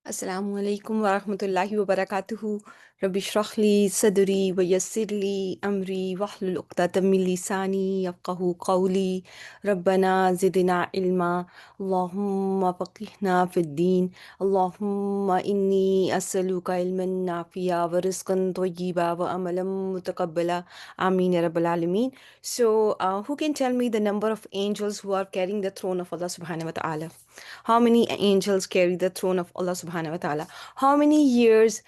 Assalamu alaikum wa rahmatullahi wa barakatuhu. Rabbi shrah li sadri wa yassir li amri wahlul uqdatam min lisani yafqahu qawli. Rabbana zidna ilma. Allahumma faqihna fid din. Allahumma inni as'aluka ilman nafi'a wa rizqan tayyiba wa amalan mutaqabbala. Ameen ya rabbal alameen. So, who can tell me the number of angels who are carrying the throne of Allah subhanahu wa ta'ala? How many angels carry the throne of Allah subhanahu wa ta'ala? How many years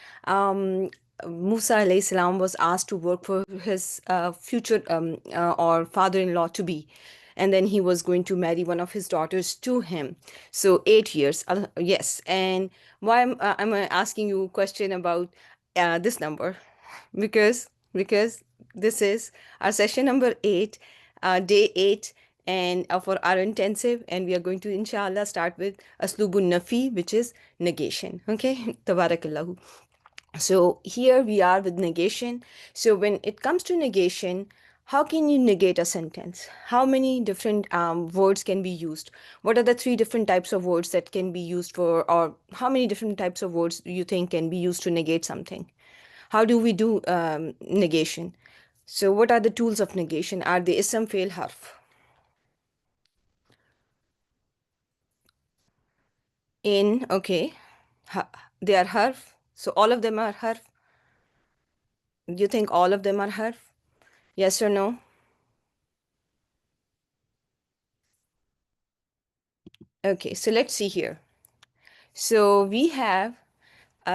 Musa alayhi salam was asked to work for his future or father-in-law to be? And then he was going to marry one of his daughters to him. So 8 years, yes. And why am I asking you a question about this number? Because this is our session number 8, day 8, and for our intensive, and we are going to inshallah start with أسلوب النفي, which is negation. Okay, tabarakallahu. So here we are with negation. So when it comes to negation, how can you negate a sentence? How many different words can be used? What are the three different types of words that can be used for, or how many different types of words do you think can be used to negate something? How do we do negation? So what are the tools of negation? Are they ism, fail, harf? In, okay. They are harf. So all of them are harf. Do you think all of them are harf? Yes or no? Okay, so let's see here. So we have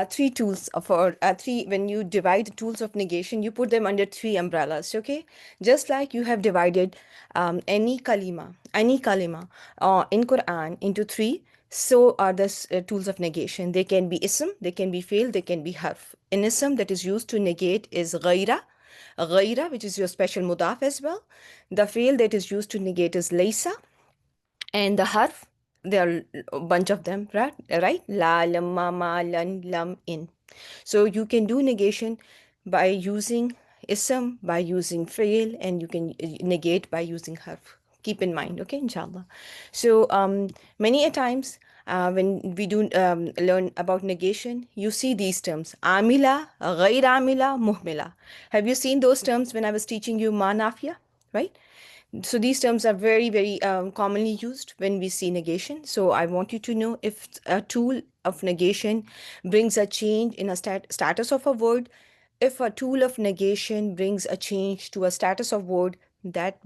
three tools for three. When you divide the tools of negation, you put them under three umbrellas. Okay, just like you have divided any kalima in Quran into three, so are the tools of negation. They can be ism, they can be fail, they can be harf. An ism that is used to negate is ghaira, which is your special mudaf as well. The fail that is used to negate is laysa, and the harf, there are a bunch of them, right? La, lam, ma, ma, lan, lam, in. So you can do negation by using ism, by using fail, and you can negate by using harf. Keep in mind, okay, inshallah. So many a times when we do learn about negation, you see these terms: amila, ghair amila, muhmila. Have you seen those terms when I was teaching you ma nafiya, right? So these terms are very, very commonly used when we see negation. So I want you to know, if a tool of negation brings a change in a status of a word, if a tool of negation brings a change to a status of word, that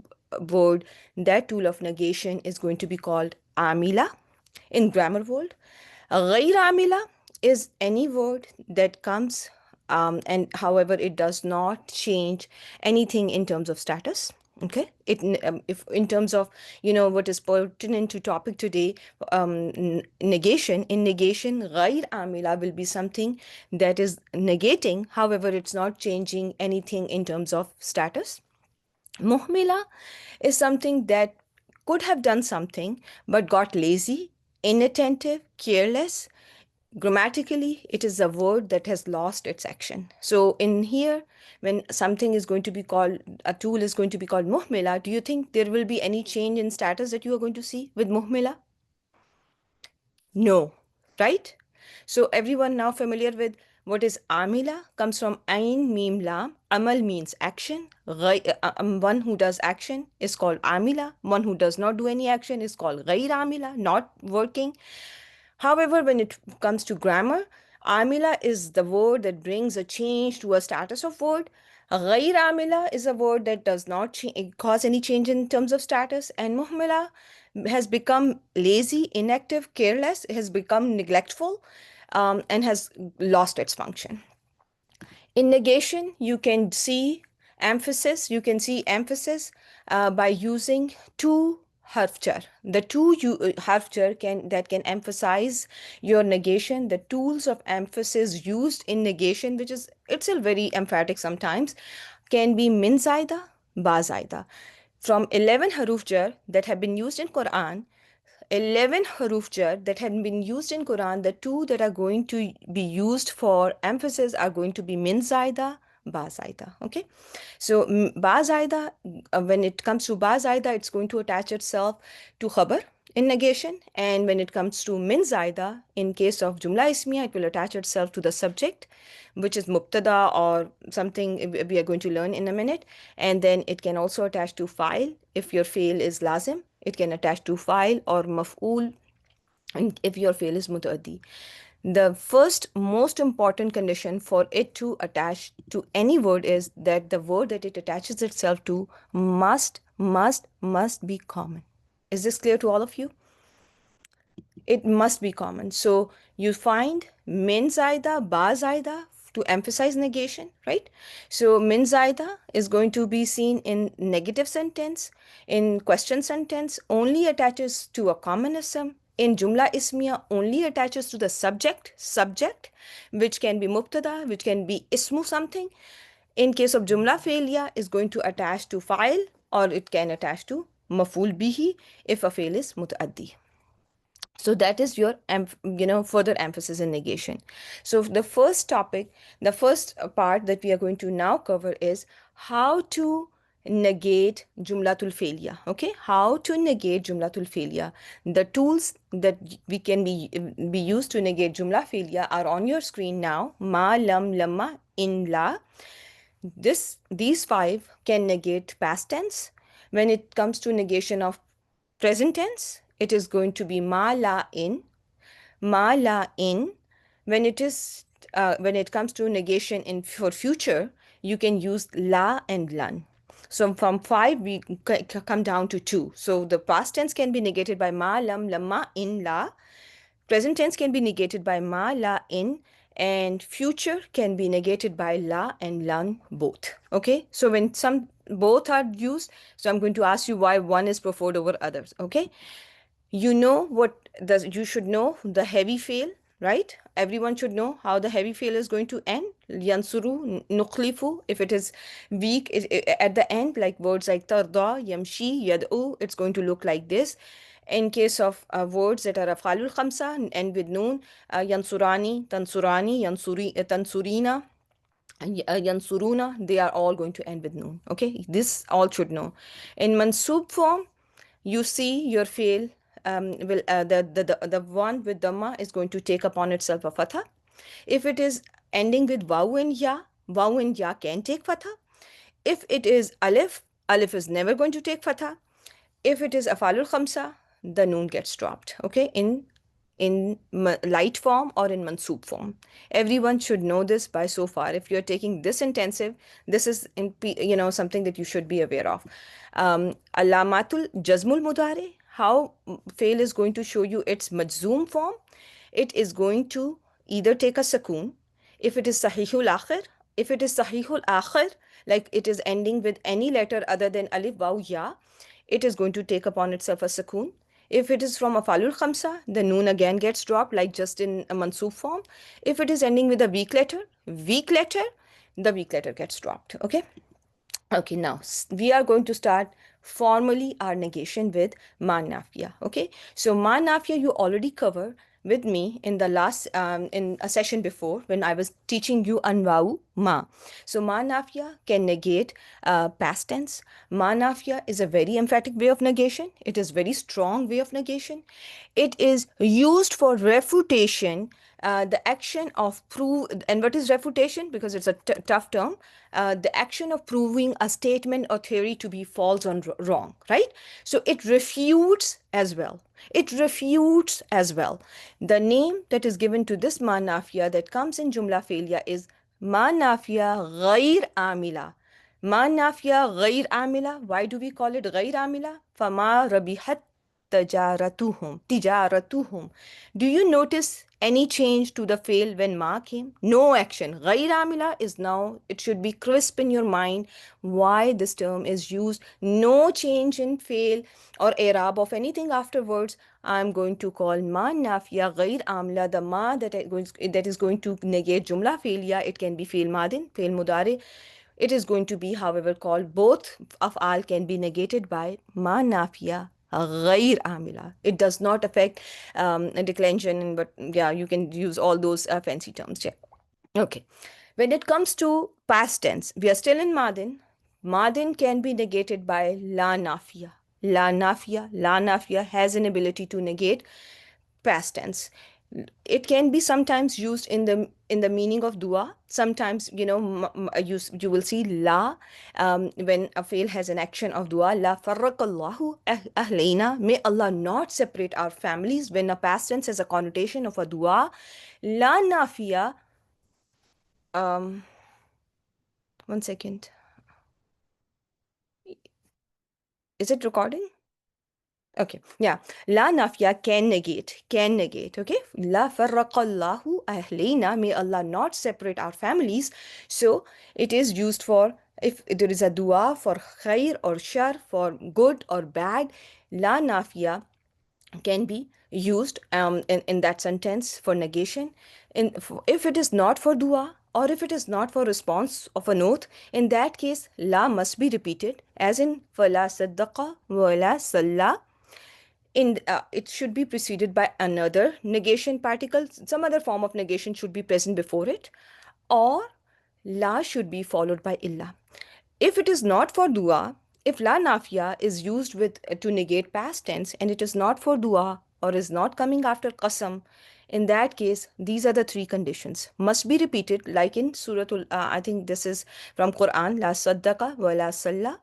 tool of negation is going to be called amila in grammar world. غير عاملة is any word that comes and however it does not change anything in terms of status. Okay, if in terms of what is pertinent to topic today, negation. In negation, غير عاملة will be something that is negating, however it's not changing anything in terms of status. Muhmila is something that could have done something but got lazy, inattentive, careless. Grammatically, it is a word that has lost its action. So, in here, when something is going to be called, a tool is going to be called muhmila, do you think there will be any change in status that you are going to see with muhmila? No, right? So everyone now familiar with what is amila? Comes from ain mim lam. Amal means action. One who does action is called amila. One who does not do any action is called ghair amila, not working. However, when it comes to grammar, amila is the word that brings a change to a status of word. Ghair amila is a word that does not cause any change in terms of status, and muhmila has become lazy, inactive, careless, has become neglectful, and has lost its function. In negation, you can see emphasis by using two harfjar. The two harfjar can emphasize your negation. The tools of emphasis used in negation, which is itself very emphatic sometimes, can be min zaida, ba zaida. From 11 haruf jar that have been used in Quran, 11 haruf jar that have been used in Quran, the two that are going to be used for emphasis are going to be min zaida, ba zaida. Okay, so ba zaida, when it comes to ba zaida, it's going to attach itself to khabar. in negation. And when it comes to min zaida, in case of jumla ismiya, it will attach itself to the subject, which is mubtada or something we are going to learn in a minute. And then it can also attach to file. If your fail is lazim, it can attach to file or maf'ul, and if your fail is mutaaddi. The first most important condition for it to attach to any word is that the word that it attaches itself to must be common. Is this clear to all of you? It must be common. So you find min zaida, ba zaida to emphasize negation, right? So min zaida is going to be seen in negative sentence, in question sentence, only attaches to a common ism. In jumla ismiya, only attaches to the subject, which can be mubtada, which can be ismu something. In case of jumla failure, is going to attach to file, or it can attach to maful bihi if a fail is mutaaddi. So that is your further emphasis in negation. So the first topic, the first part that we are going to now cover is how to negate jumlatul failure. Okay, how to negate jumlatul failure. The tools that we can be used to negate jumla failure are on your screen now. Ma, lam, lamma, in, la. These five can negate past tense. When it comes to negation of present tense, it is going to be ma la in, ma la in. When it comes to negation in for future, you can use la and lan. So from five we come down to two. So the past tense can be negated by ma, lam, lamma, in, la. Present tense can be negated by ma, la, in, and future can be negated by la and lan both. Okay, so when some both are used, so I'm going to ask you why one is preferred over others. Okay, you know what you should know the heavy fail, right? Everyone should know how the heavy fail is going to end. Yansuru, nukhlifu. If it is weak at the end, like words like tarda, yamshi, yad'u, it's going to look like this. In case of words that are afalul khamsa and with noon, yansurani, tansurani, tansurina, yansuruna, they are all going to end with noon. Okay, this all should know. In mansub form, you see your fail will the one with dhamma is going to take upon itself a fatha. If it is ending with waw and ya can take fatha. If it is alif, alif is never going to take fatha. If it is afalul khamsa, the noon gets dropped. Okay, in light form or in mansoob form. Everyone should know this by so far. If you're taking this intensive, this is something that you should be aware of. Alamatul jazmul mudare, how fail is going to show you its majzoom form. It is going to either take a sakoon, if it is sahihul akhir, if it is sahihul akhir, like it is ending with any letter other than alif, waw, ya, it is going to take upon itself a sakoon. If it is from a falul khamsa, the noon again gets dropped, like just in a mansoob form. If it is ending with a weak letter, the weak letter gets dropped. Okay. Okay, now we are going to start formally our negation with ma nafiya. Okay, so ma nafiya you already covered with me in the last in a session before when I was teaching you anwa'u ma. So ma nafiya can negate past tense. Ma nafiya is a very emphatic way of negation. It is very strong way of negation. It is used for refutation. The action of prove, and what is refutation? Because it's a tough term. The action of proving a statement or theory to be false or wrong, right? So it refutes as well. It refutes as well. The name that is given to this ma nafiya that comes in jumla failure is ma nafiya ghair amila. Ma nafiya ghair amila. Why do we call it ghair amila? Fama rabihat tijaratuhum. Do you notice any change to the fail when ma came? No action. Ghair amila is now, it should be crisp in your mind why this term is used. No change in fail or i'rab of anything afterwards. I'm going to call ma nafiya ghair amila, the ma that is going to negate jumla failure. It can be fail madin, fail mudare. It is going to be, however, called both of all can be negated by ma nafiya ghair amila. It does not affect declension, but yeah, you can use all those fancy terms. Yeah. Okay. When it comes to past tense, we are still in madin. Madin can be negated by la nafiya. La nafiya. La nafiya has an ability to negate past tense. It can be sometimes used in the meaning of dua. Sometimes, you will see la, when a fail has an action of dua. La farraqallahu ahlayna. May Allah not separate our families. When a past tense has a connotation of a dua. La nafiya. Um, one second. Is it recording? Okay, yeah. La nafya can negate, okay? La farraqallahu ahlina, may Allah not separate our families. So it is used for, if there is a dua for khair or shar, for good or bad, la nafya can be used in that sentence for negation. If it is not for dua or if it is not for response of an oath, in that case, la must be repeated, as in, fala saddaqa wa la salla. It should be preceded by another negation particle. Some other form of negation should be present before it, or la should be followed by illa. If it is not for dua, if la nafiya is used with to negate past tense and it is not for dua or is not coming after qasam, in that case, these are the three conditions. Must be repeated, like in Suratul, I think this is from Quran, la saddaqa wa la salla,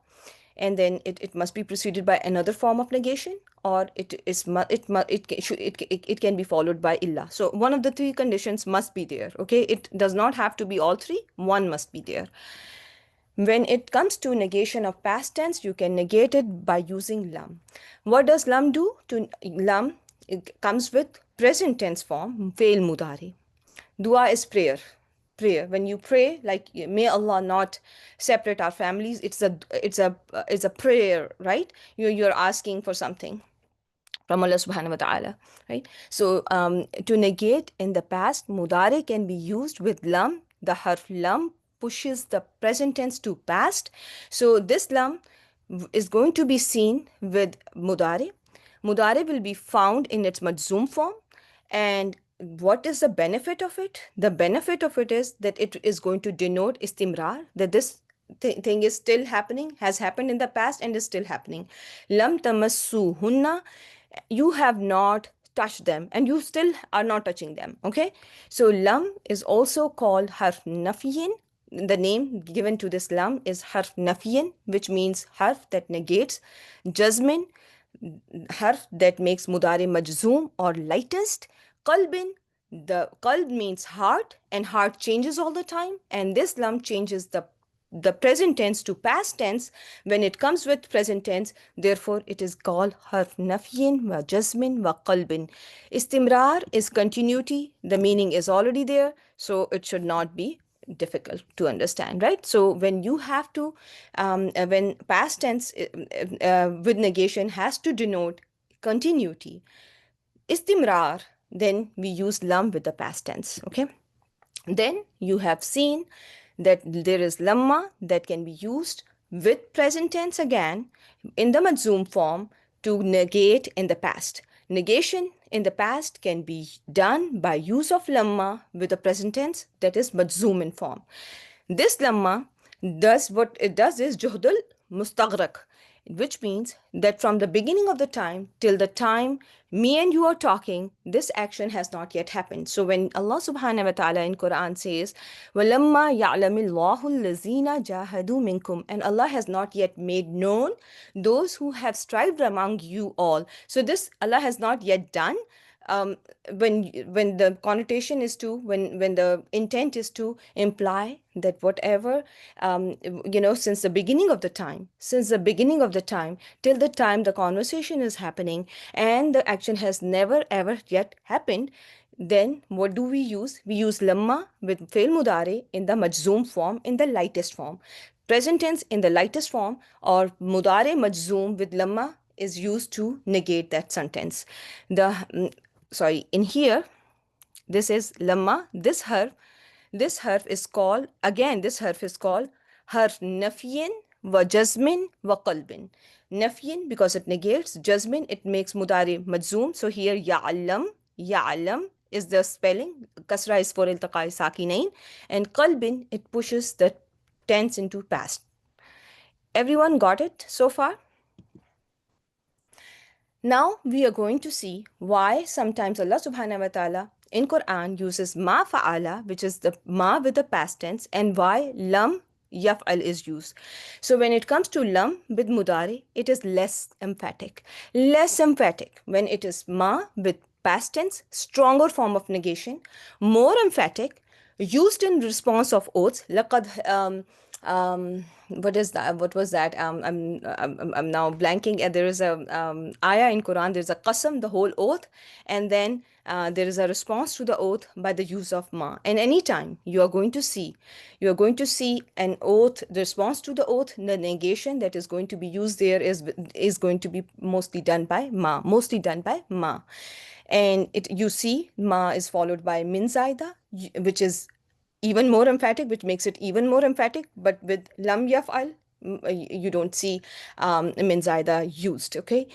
and then it must be preceded by another form of negation, or it can be followed by illa. So one of the three conditions must be there. Okay, it does not have to be all three, one must be there. When it comes to negation of past tense, you can negate it by using lam. What does lam do? To lam, it comes with present tense form, fail mudari. Dua is prayer. Prayer. When you pray, like may Allah not separate our families, it's a prayer, right? You're asking for something from Allah subhanahu wa ta'ala, right? So to negate in the past, mudare can be used with lam. The harf lam pushes the present tense to past. So this lam is going to be seen with mudare. Mudare will be found in its majzoom form. And what is the benefit of it? The benefit of it is that it is going to denote istimrar, that this thing is still happening, has happened in the past and is still happening. Lam tamassu hunna, you have not touched them and you still are not touching them. Okay, so lam is also called harf nafiyin. The name given to this lam is harf nafiyin, which means harf that negates, jazmin, harf that makes mudari majzoom or lightest, qalbin, the qalb means heart, and heart changes all the time, and this lam changes the present tense to past tense when it comes with present tense. Therefore it is called harf nafyin wa jazmin wa qalbin. Istimrar is continuity, the meaning is already there, so it should not be difficult to understand, right? So when you have to when past tense with negation has to denote continuity, istimrar, then we use lam with the past tense. Okay, then you have seen that there is lamma that can be used with present tense again in the majzoom form to negate in the past. Negation in the past can be done by use of lamma with the present tense that is majzoom in form. This lamma does, what it does is juhdul mustaghraq, which means that from the beginning of the time till the time me and you are talking, this action has not yet happened. So when Allah subhanahu wa ta'ala in Quran says, وَلَمَّا يَعْلَمِ اللَّهُ الَّذِينَ جَاهَدُوا مِنْكُمْ, and Allah has not yet made known those who have strived among you all. So this Allah has not yet done. um, when the connotation is to, when the intent is to imply that whatever, since the beginning of the time, till the time the conversation is happening and the action has never ever yet happened, then what do we use? We use lamma with fail mudare in the majzoom form, in the lightest form. Present tense in the lightest form, or mudare majzoom with lamma is used to negate that sentence. In here, this is lamma. This harf is called, again, this harf is called harf nafiyin wa jazmin wa qalbin. Nafiyin because it negates, jazmin it makes mudari majzoom. So here ya'lam is the spelling, kasra is for iltaqai sakinain, and qalbin it pushes the tense into past. Everyone got it so far? Now we are going to see why sometimes Allah subhanahu wa ta'ala in Quran uses ma fa'ala, which is the ma with the past tense, and why lam yaf'al is used. So when it comes to lam with mudari, it is less emphatic. Less emphatic when it is ma with past tense, stronger form of negation, more emphatic, used in response of oaths. لقد what is that? What was that? I'm now blanking. And there is a ayah in Quran. There's a qasam, the whole oath, and then there is a response to the oath by the use of ma. And anytime you are going to see an oath, the response to the oath, the negation that is going to be used there is going to be mostly done by ma, mostly done by ma. And it you see ma is followed by min zaida, which is even more emphatic, which makes it even more emphatic. But with lam yaf'al, you don't see min zaida used. Okay,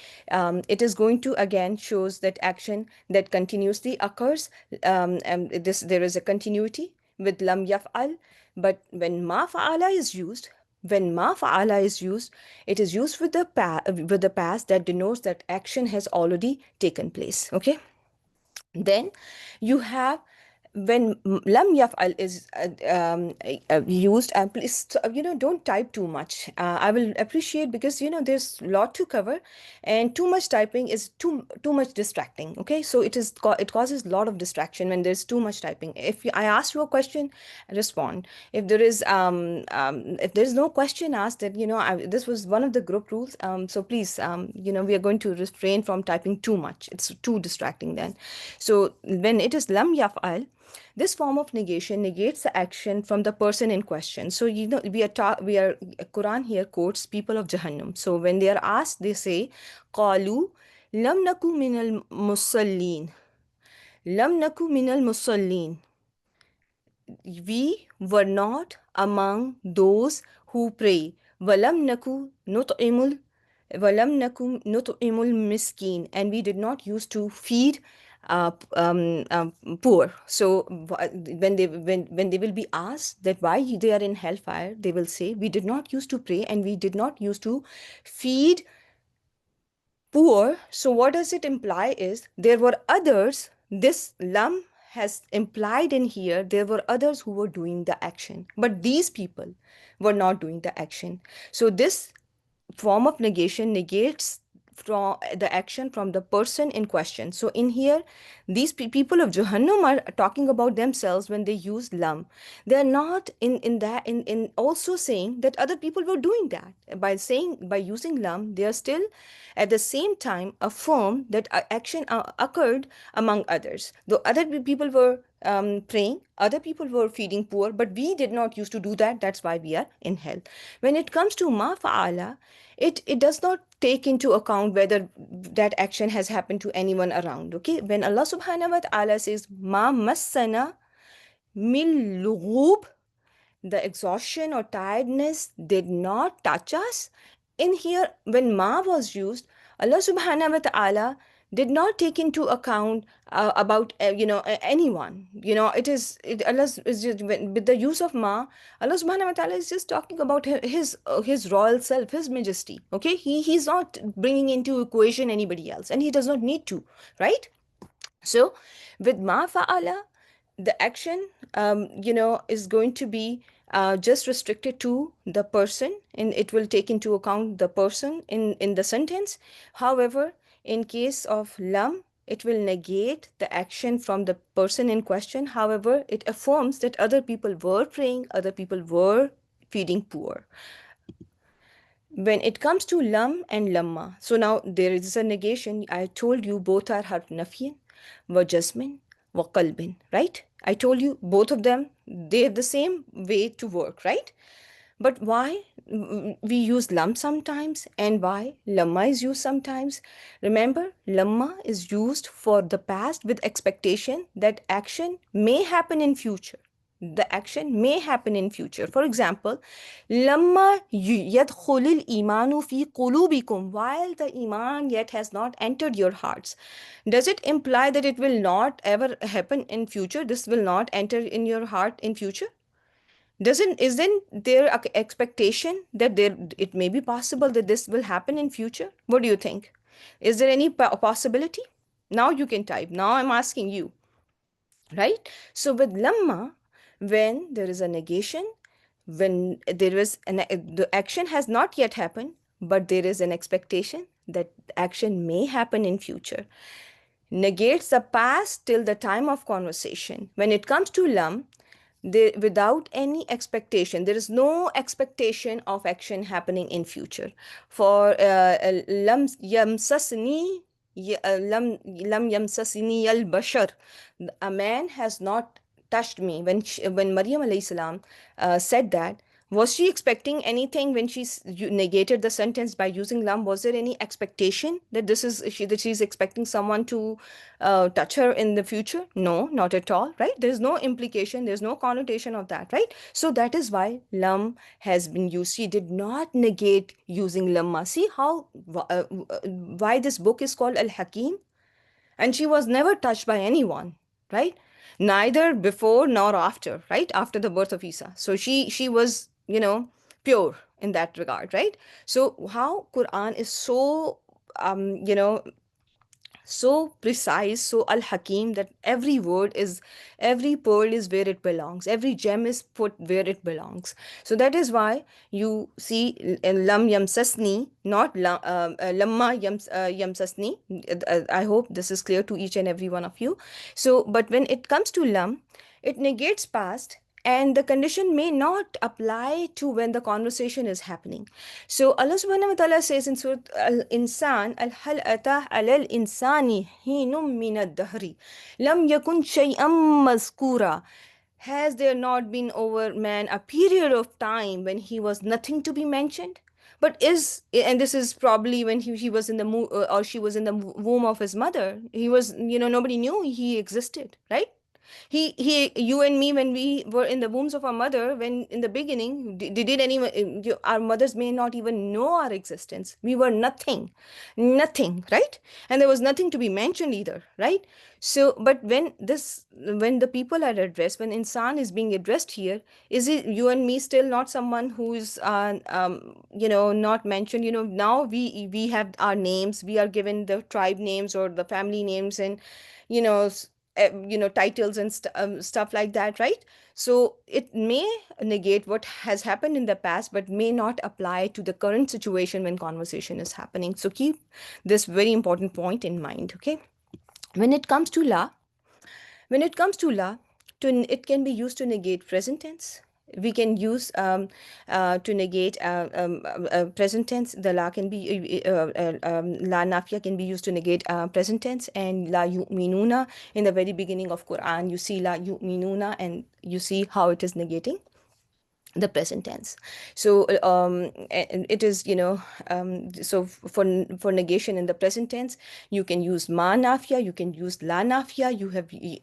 it is going to again shows that action that continuously occurs. And this there is a continuity with lam yaf'al, but when ma fa'ala is used, it is used with with the past that denotes that action has already taken place. Okay, then you have when lam yaf'al is used, and please don't type too much. I will appreciate, because there's a lot to cover, and too much typing is too much distracting. Okay, so it causes a lot of distraction when there's too much typing. I ask you a question, respond. If there is no question asked, that this was one of the group rules. So please, we are going to refrain from typing too much. It's too distracting then. So when it is lam yaf'al, this form of negation negates the action from the person in question. So we are Quran here quotes people of Jahannam. So when they are asked, they say, "Qalu lam naku minal musallin, lam naku minal musallin." We were not among those who pray. Walam naku nut'imul walam naku nut'imul miskin, and we did not used to feed poor. So when they will be asked that why they are in hellfire, they will say, we did not used to pray and we did not used to feed poor. So what does it imply is there were others. This lam has implied in here there were others who were doing the action, but these people were not doing the action. So this form of negation negates from the action from the person in question. So in here, these people of Jahannam are talking about themselves when they use lam. They are not in also saying that other people were doing that. By using lam, they are still at the same time affirm that action occurred among others. Though other people were praying, other people were feeding poor, but we did not used to do that. That's why we are in hell. When it comes to ma fa'ala, it does not take into account whether that action has happened to anyone around. Okay, when Allah subhanahu wa ta'ala says ma massana min lughub, the exhaustion or tiredness did not touch us. In here, when ma was used, Allah subhanahu wa ta'ala did not take into account about anyone. Allah is just with the use of ma, Allah subhanahu wa ta'ala is just talking about his royal self, his majesty. Okay, he's not bringing into equation anybody else, and he does not need to, right? So with ma fa'ala, the action is going to be just restricted to the person, and it will take into account the person in the sentence. However, in case of lam, it will negate the action from the person in question. However, it affirms that other people were praying, other people were feeding poor. When it comes to lam and lamma, so now there is a negation. I told you both are harf nafiyin wa jasmin wa qalbin, right? I told you both of them, they have the same way to work, right? But why we use lam sometimes and why lamma is used sometimes? Remember, lamma is used for the past with expectation that action may happen in future. The action may happen in future. For example, lamma yadkhulil imanu fi qulubikum, while the iman yet has not entered your hearts. Does it imply that it will not ever happen in future? This will not enter in your heart in future? Doesn't Isn't there a expectation that it may be possible that this will happen in future? What do you think? Is there any possibility? Now you can type. Now I'm asking you, right? So with lamma, when there is a negation, when there is the action has not yet happened, but there is an expectation that action may happen in future, negates the past till the time of conversation. When it comes to lam, there, without any expectation, there is no expectation of action happening in future. For lam yamsasni lam yamsasni al bashar, a man has not touched me. When Maryam alayhi salam said that, was she expecting anything when you negated the sentence by using lam? Was there any expectation that that she's expecting someone to touch her in the future? No, not at all, right? There's no implication, there's no connotation of that, right? So that is why lam has been used. She did not negate using lamma. See how why this book is called Al Hakim, and she was never touched by anyone, right? Neither before nor after, right? After the birth of Isa. So she was, pure in that regard, right? So how Quran is so so precise, so Al Hakim, that every pearl is where it belongs, every gem is put where it belongs. So that is why you see Lam Yamsasni, not Lamma Yamsasni. I hope this is clear to each and every one of you. So, but when it comes to Lam, it negates past, and the condition may not apply to when the conversation is happening. So Allah subhanahu wa ta'ala says in Surah Al-Insan, Al-Hal atah alal insani hinum min ad-dahri lam yakun shay'an mazkura. Has there not been over man a period of time when he was nothing to be mentioned? But and this is probably when he was in the or she was in the womb of his mother. He was, nobody knew he existed, right? You and me, when we were in the wombs of our mother, when in the beginning, did anyone, our mothers may not even know our existence. We were nothing, nothing, right? And there was nothing to be mentioned either, right? So, but when the people are addressed, when insan is being addressed here, is it you and me still not someone who is, not mentioned? Now we have our names, we are given the tribe names or the family names, and you know titles and stuff like that, right? So it may negate what has happened in the past, but may not apply to the current situation when conversation is happening. So keep this very important point in mind, okay? when it comes to la when it comes to la, it can be used to negate present tense. We can use to negate present tense. The la can be la nafia can be used to negate present tense, and la yu'minuna in the very beginning of Quran. You see la yu'minuna, and you see how it is negating the present tense. So and it is, so for negation in the present tense, you can use ma nafia, you can use la nafia. You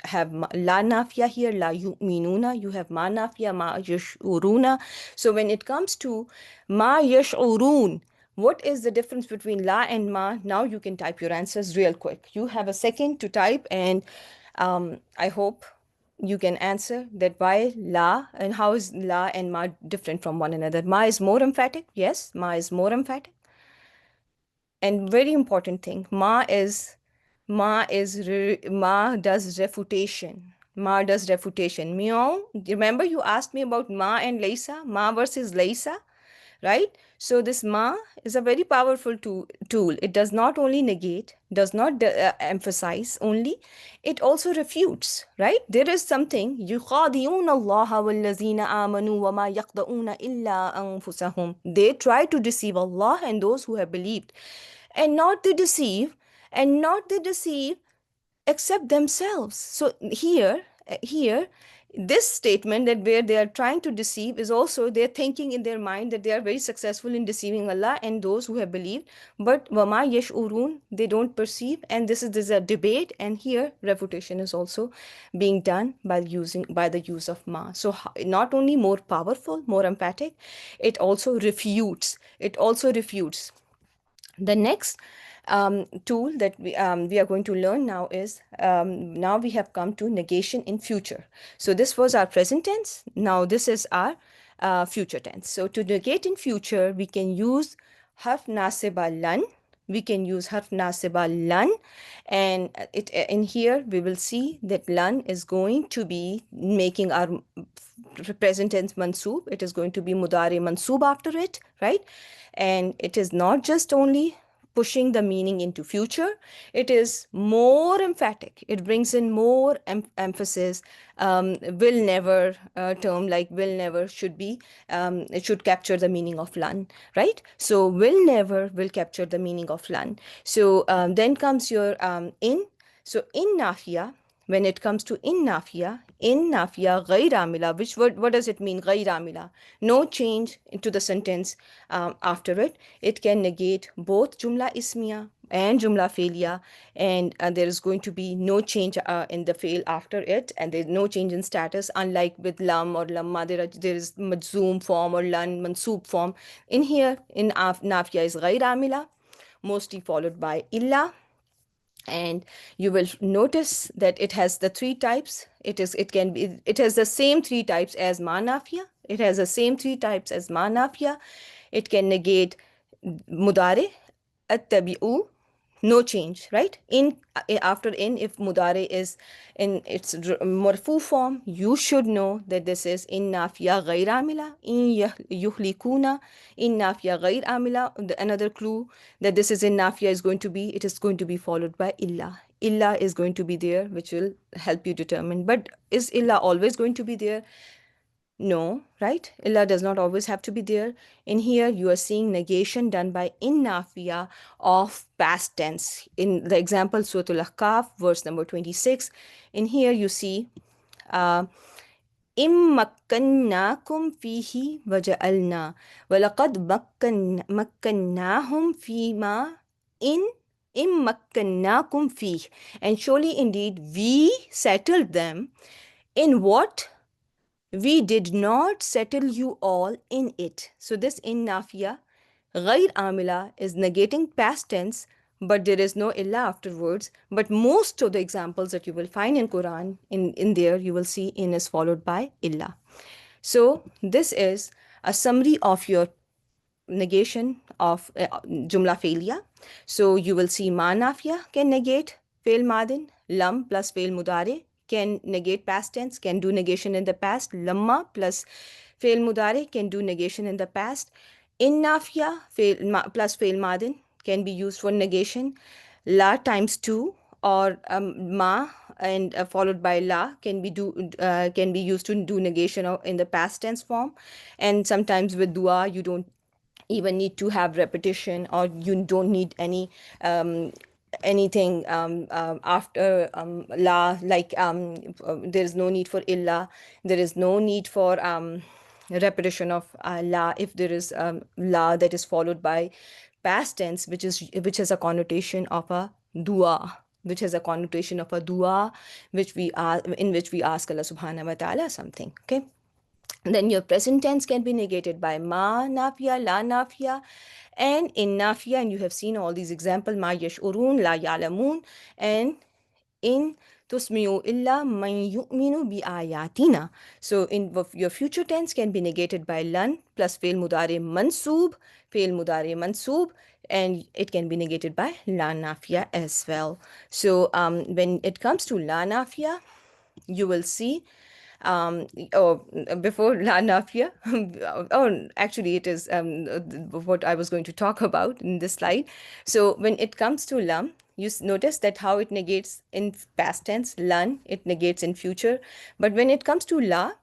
have la nafia here, la yu'minuna. You have ma nafia, ma yash'uruna. So when it comes to ma yash'urun, what is the difference between la and ma? Now you can type your answers real quick. You have a second to type, and I hope you can answer that why la, and how is la and ma different from one another. Ma is more emphatic. Yes, ma is more emphatic. And very important thing, ma does refutation. Ma does refutation. Meow. Remember you asked me about ma and Laysa, ma versus Laysa, right? So this ma is a very powerful tool. It does not only negate, does not emphasize only, it also refutes, right? There is something, يُخَادِعُونَ اللَّهَ وَالَّذِينَ آمَنُوا وَمَا يَخْدَعُونَ إِلَّا أَنفُسَهُم. They try to deceive Allah and those who have believed, and not to deceive, and not to deceive except themselves. So here, this statement, that where they are trying to deceive, is also they're thinking in their mind that they are very successful in deceiving Allah and those who have believed. But wama yash'urun, they don't perceive, and this is a debate. And here refutation is also being done by the use of ma. So not only more powerful, more emphatic, it also refutes. The next tool that we are going to learn now is, now we have come to negation in future. So this was our present tense. Now this is our future tense. So to negate in future, we can use harf nasiba lan. we can use harf nasiba lan, and it in here we will see that lan is going to be making our present tense mansoob. It is going to be mudari mansoob after it, right? And it is not just only pushing the meaning into future, it is more emphatic, it brings in more emphasis. Will never term, like will never should be, it should capture the meaning of lan, right? So will never will capture the meaning of lan. So then comes your in. So in nafiya, when it comes to in nafiya ghair amila, which word, what does it mean, ghair amila? No change into the sentence after it. It can negate both jumla ismiya and jumla failure, and there is going to be no change in the fail after it, and there's no change in status, unlike with lam or lamma. There is majzoom form or lan mansoob form. In here, in nafiya is ghair amila, mostly followed by illa, and you will notice that it has the three types. It has the same three types as manafia. It has the same three types as manafia. It can negate mudare, at-tabi'u, no change, right? In after in, if mudare is in its marfu form, you should know that this is in nafiya ghair amila, in yuhlikuna, in nafiya ghair amila. Another clue that this is in nafiya is going to be, it is going to be followed by illa. Illa is going to be there, which will help you determine. But is illa always going to be there? No, right? Illa does not always have to be there. In here, you are seeing negation done by in nafiya of past tense. In the example, Surah Al-Ahqaf, verse number 26, in here you see, إِن مَّكَّنَّاكُمْ فِيهِ وَجَعَلْنَا وَلَقَدْ مَكَّنَّاهُمْ فِيمَا إِن إِن مَّكَّنَّاكُمْ فِيهِ. And surely indeed we settled them in what we did not settle you all in it. So this in nafiya ghair amila is negating past tense, but there is no illa afterwards. But most of the examples that you will find in Quran, in there you will see in is followed by illa. So this is a summary of your negation of jumla failure. So you will see ma nafiya can negate fail madin, lam plus fail mudare can negate past tense, can do negation in the past, lamma plus fail mudare can do negation in the past, in nafiya plus fail madin can be used for negation, la times 2 or ma and followed by la can be used to do negation in the past tense form. And sometimes with dua you don't even need to have repetition, or you don't need anything after la, like there is no need for illa, there is no need for repetition of la if there is la that is followed by past tense, which has a connotation of a dua, which has a connotation of a dua, which we are in which we ask Allah subhanahu wa ta'ala something. Okay, then your present tense can be negated by ma nafiya, la nafiya, and in nafiya. And you have seen all these examples: ma yash'urun, la ya'lamun, and in tusmi'u illa man yu'minu bi ayatina. So in your future tense can be negated by lan plus fail mudare mansoob, and it can be negated by la nafiya as well. So when it comes to la nafiya, you will see um oh before la nafia oh actually it is what I was going to talk about in this slide. So when it comes to lam, you notice that how it negates in past tense, lan it negates in future. But when it comes to la,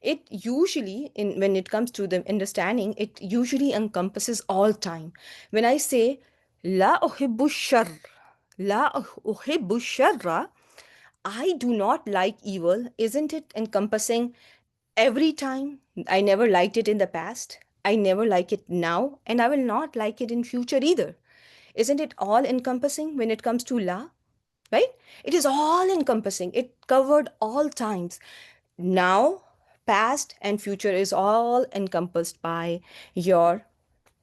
it usually in when it comes to the understanding, it usually encompasses all time. When I say la uhibbu shar, la uhibbu sharra, I do not like evil, isn't it encompassing every time? I never liked it in the past, I never like it now, and I will not like it in future either. Isn't it all encompassing when it comes to la? Right? It is all encompassing. It covered all times. Now, past and future is all encompassed by your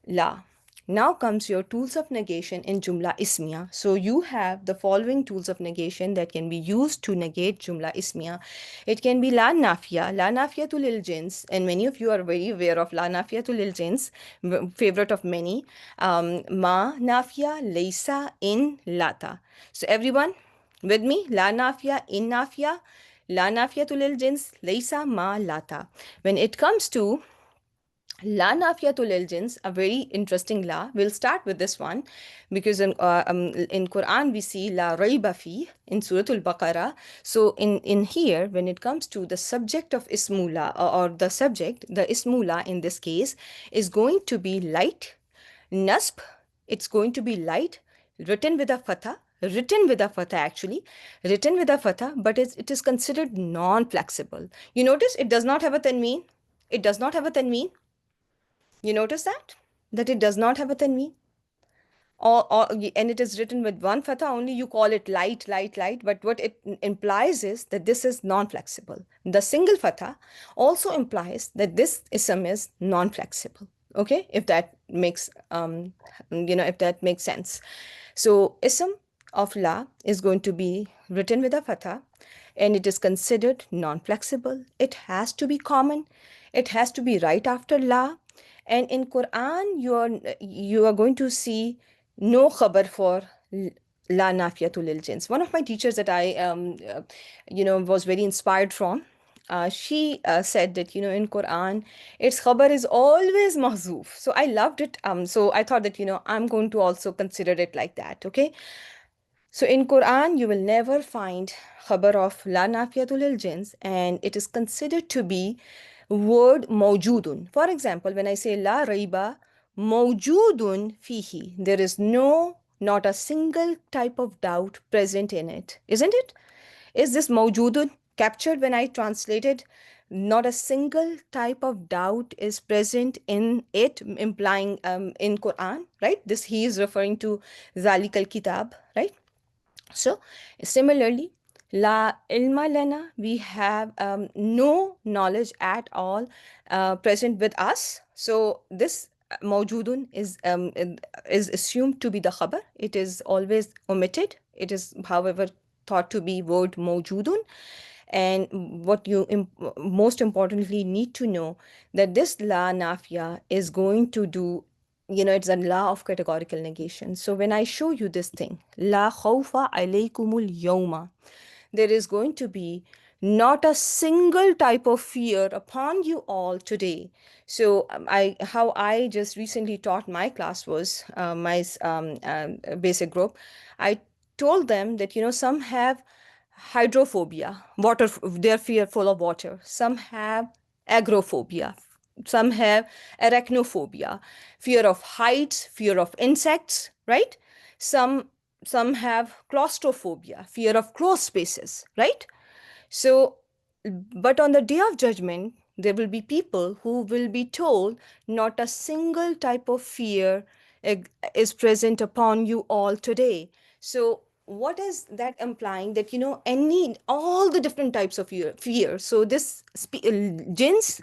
la. Now comes your tools of negation in Jumla Ismiya. So you have the following tools of negation that can be used to negate Jumla Ismiya. It can be La Nafiya, La Nafiya to Lil Jins, and many of you are very aware of La Nafiya to Lil Jins, favorite of many. Ma Nafiya, Leisa, In, Lata. So everyone with me, La Nafiya, In Nafiya, La Nafiya to Lil Jins, Leisa, Ma, Lata. When it comes to La nafiyatul iljins, a very interesting la. We'll start with this one because in Quran we see la rayba fi in Surah Al-Baqarah. So in here, when it comes to the subject of ismula or the subject, the ismula in this case is going to be light, nasb. It's going to be light, written with a fatha, written with a fatha actually, written with a fatha, but it is considered non-flexible. You notice it does not have a tanween. It does not have a tanween. You notice that? That it does not have a tanween? And it is written with one fatha only, you call it light, light, light. But what it implies is that this is non-flexible. The single fatha also implies that this ism is non-flexible. Okay, if that makes if that makes sense. So ism of la is going to be written with a fatha, and it is considered non-flexible. It has to be common. It has to be right after la. And in Quran, you are going to see no khabar for la nafiyatul lil jins. One of my teachers that I was very inspired from, she said that in Quran its khabar is always mahzuf. So I loved it. So I thought that I'm going to also consider it like that. Okay. So in Quran, you will never find khabar of la nafiyatul lil jins, and it is considered to be word mawjudun. For example, when I say la raiba mawjudun fihi, there is not a single type of doubt present in it, isn't it? Is this mawjudun captured when I translated? Not a single type of doubt is present in it, implying in Quran, right? This he is referring to Zalikal Kitab, right? So, similarly, la ilma lana, we have no knowledge at all present with us. So, this mawjudun is assumed to be the khabar. It is always omitted. It is, however, thought to be word mawjudun. And what you most importantly need to know that this la nafiya is going to do, it's a law of categorical negation. So when I show you this thing, la khawfa alaykumul yawma, there is going to be not a single type of fear upon you all today. So how I just recently taught my class was my basic group. I told them that some have hydrophobia, water, they're fearful of water. Some have agrophobia. Some have arachnophobia, fear of heights, fear of insects, right? Some some have claustrophobia, fear of closed spaces, right? So, but on the day of judgment, there will be people who will be told not a single type of fear is present upon you all today. So, what is that implying? That all the different types of fear. So this jinns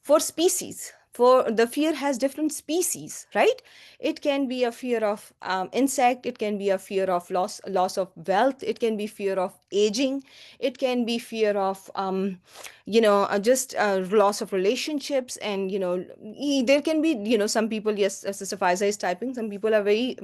for species, for the fear has different species, right? It can be a fear of insect, it can be a fear of loss of wealth, it can be fear of aging, it can be fear of just loss of relationships. And there can be some people, yes, as Sister Faiza is typing, some people are very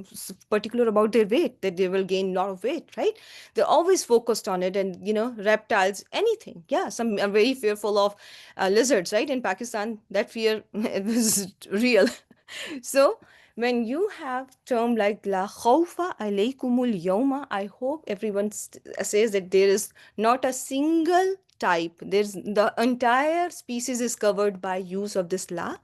particular about their weight, that they will gain a lot of weight, right? They're always focused on it. And reptiles, anything, yeah, some are very fearful of lizards, right? In Pakistan, that fear is real. So when you have term like la khawfa alaykumul yawma, I hope everyone says that there is not a single type. There's the entire species is covered by use of this la.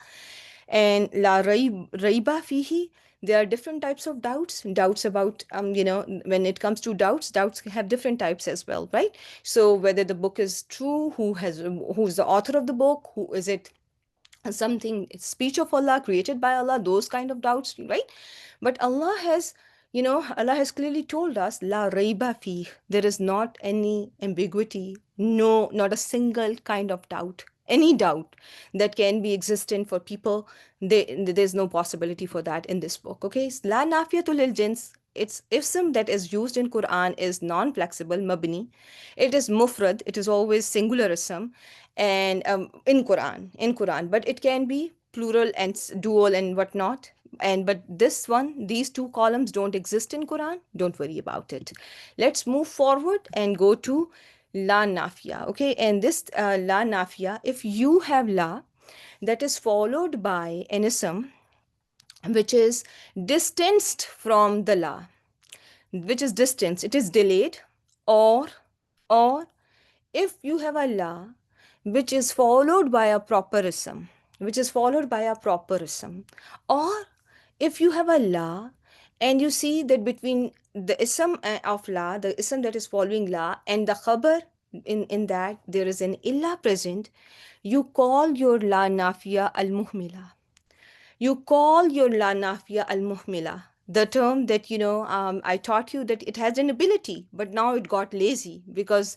And la raiba fihi, there are different types of doubts about when it comes to doubts have different types as well, right? So whether the book is true, who's the author of the book, who is it, something speech of Allah, created by Allah, those kind of doubts, right? But Allah has clearly told us la raiba fi, there is not any ambiguity, no, not a single kind of doubt any doubt that can be existent for people, there's no possibility for that in this book. Okay, la nafiyatul lil jins, its ism that is used in Quran is non-flexible, mabni. It is mufrad, it is always singular ism, and in Quran, but it can be plural and dual and whatnot. And but this one, these two columns don't exist in Quran. Don't worry about it. Let's move forward and go to la nafiya. Okay, and this la nafiya, if you have la that is followed by an ism which is distanced from the la, which is distance, it is delayed, or if you have a la which is followed by a properism, which is followed by a properism, or if you have a la and you see that between the ism of la, the ism that is following la, and the khabar, in that there is an illa present, you call your la nafiya al muhmila. You call your la nafiya al muhmila. The term that, I taught you that it has an ability, but now it got lazy because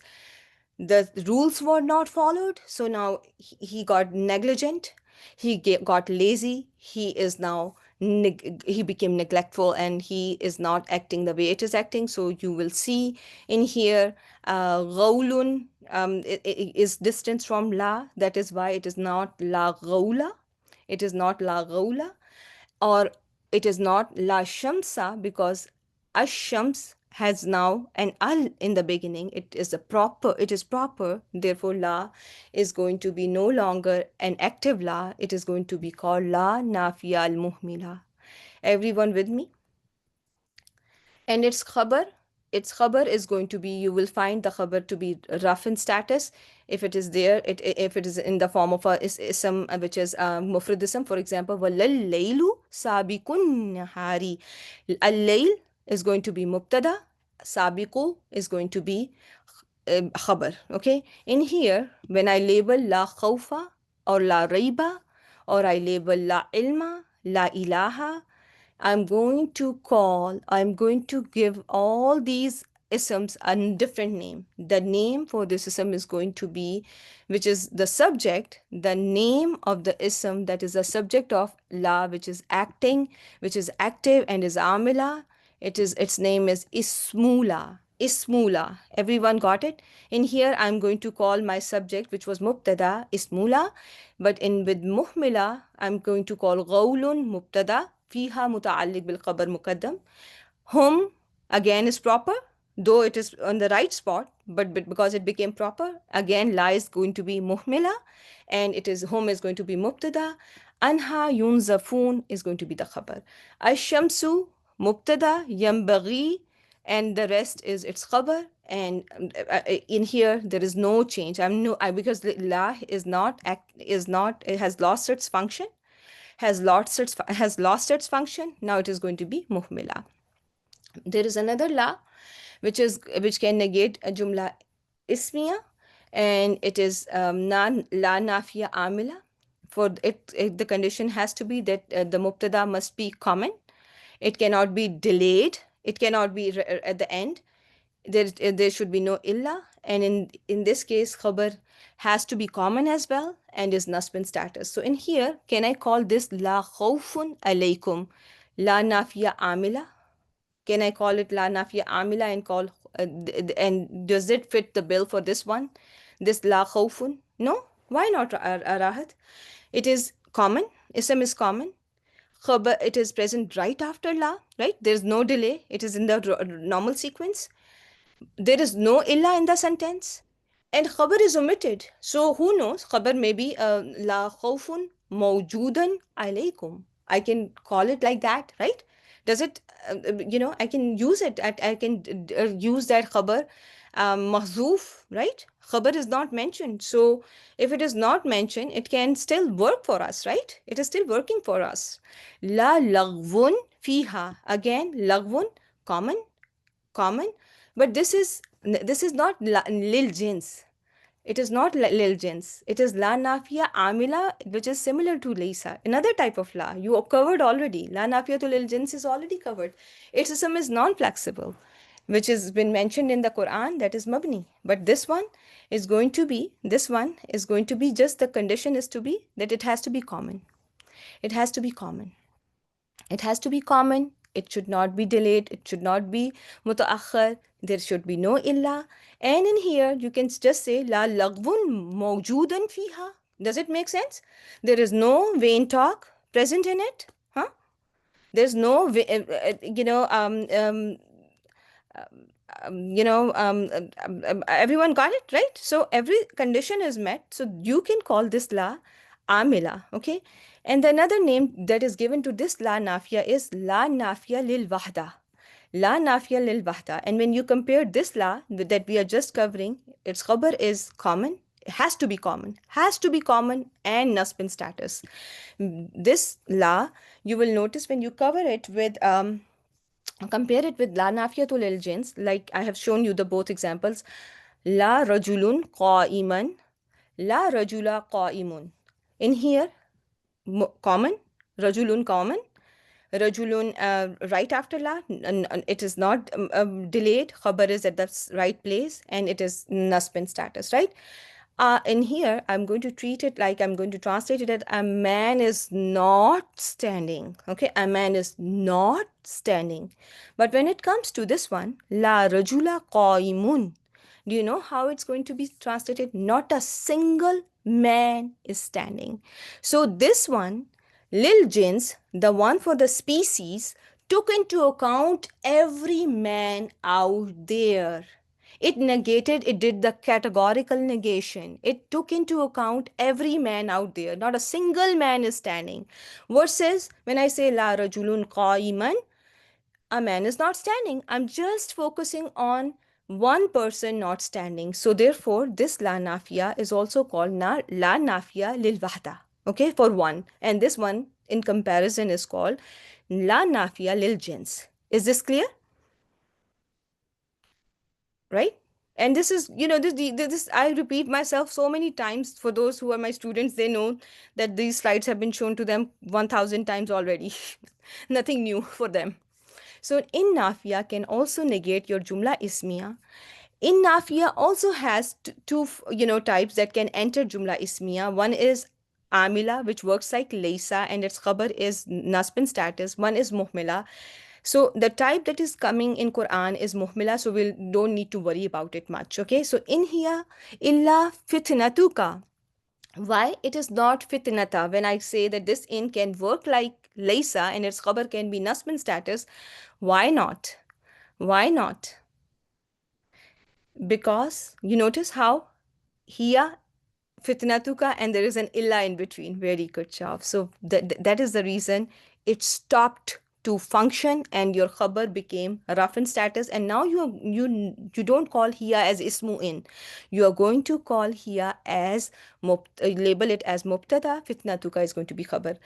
the rules were not followed. So now he got negligent, got lazy, he is now he became neglectful, and he is not acting the way it is acting. So you will see in here غول is distance from la. That is why it is not la غولة. It is not la غولة, or it is not la shamsa, because ash-shams has now an al in the beginning. It is proper, therefore la is going to be no longer an active la. It is going to be called la nafiya al muhmila. Everyone with me? And its khabar is going to be, you will find the khabar to be rough in status if it is there, if it is in the form of a ism, which is mufrad ism. For example, walal laylu sabiqun nahari. Al-layl is going to be mubtada, sabiqu is going to be khabar. Okay, in here when I label la khawfa or la raiba, or I label la ilma, la ilaha, I'm going to give all these isms a different name. The name for this ism is going to be, which is the subject, the name of the ism that is the subject of la, which is acting, which is active and is amila. Its name is ismula. Ismula. Everyone got it? In here, I'm going to call my subject, which was mubtada, ismula. But in with muhmila, I'm going to call غول مبتدا فيها متعلق بالخبر مقدم. Hum again is proper, though it is on the right spot, but because it became proper, again la is going to be muhmila, and it is hum is going to be mubtada. Anha yunzafun is going to be the khabar. Ash-shamsu mubtada, yambaghi, and the rest is its khabar. And in here there is no change. Because la it has lost its function, has lost its function. Now it is going to be muhmila. There is another la which can negate a jumla ismiya, and it is la nafiya amila. For the condition has to be that the mubtada must be common. It cannot be delayed. It cannot be at the end. There should be no illa, and in this case khabar has to be common as well and is nasb in status. So in here, can I call this la khawfun alaykum la nafiya amila? Can I call it la nafiya amila and call and does it fit the bill for this one, this la khawfun? No. Why not, Rahat? It is common. Ism is common. Khabar, it is present right after la, right? There's no delay. It is in the normal sequence. There is no illa in the sentence, and khabar is omitted. So who knows? Khabar may be la khawfun mawjudan alaykum. I can call it like that, right? Does it? I can use it. I can use that khabar mahzoof, right? Khabar is not mentioned. So if it is not mentioned, it can still work for us, right? It is still working for us. La lagvun fiha. Again, lagvun, common, but this is not lil jins. It is not lil jins. It is la nafiya amila, which is similar to laysa, another type of la you covered already. La nafiya to lil jins is already covered. Its ism is non-flexible. which has been mentioned in the Quran, that is mabni. But this one is going to be just, the condition is to be that it has to be common. It has to be common. It has to be common. It should not be delayed. It should not be mutaakhir. There should be no illa. And in here, you can just say la lagvun mawjudan fiha. Does it make sense? There is no vain talk present in it. Huh? There's no, everyone got it right, so every condition is met, so you can call this la amila. Okay, and the another name that is given to this la nafiya is la nafiya lil wahda. La nafiya lil wahda. And when you compare this la that we are just covering, its khabar is common. It has to be common, has to be common, and nasb in status. This la, you will notice when you cover it with compare it with la nafiyatul lil jins, like I have shown you the both examples. La rajulun qa'iman, la rajula qa'imun. In here, common, rajulun common, rajulun right after la, it is not delayed, khabar is at the right place, and it is nasb in status, right? In here, I'm going to treat it like, I'm going to translate it as a man is not standing. Okay, a man is not standing. But when it comes to this one, la rajula qaimun, do you know how it's going to be translated? Not a single man is standing. So this one, lil jins, the one for the species, took into account every man out there. It negated, it did the categorical negation. It took into account every man out there. Not a single man is standing. Versus when I say la rajulun qa'iman, a man is not standing. I'm just focusing on one person not standing. So therefore, this la nafiya is also called la nafiya lil wahda. Okay, for one. And this one in comparison is called la nafiya lil jins. Is this clear? Right? And this is, this I repeat myself so many times. For those who are my students, they know that these slides have been shown to them 1000 times already. Nothing new for them. So in nafiya can also negate your jumla ismiya. In nafiya also has two types that can enter jumla ismiya. One is amila, which works like laysa, and its khabar is nasb in status. One is muhmila. So the type that is coming in Quran is muhmila, so we don't need to worry about it much. Okay, so in here, illa fitnatuka. Why it is not fitnata? When I say that this in can work like laysa and its khabar can be nasb in status, why not? Why not? Because you notice how here fitnatuka and there is an illa in between. Very good job. So that is the reason it stopped to function and your khabar became rough in status, and now you don't call here as ismu in. You are going to call here as label it as mubtada. Fitnatuka is going to be khabar.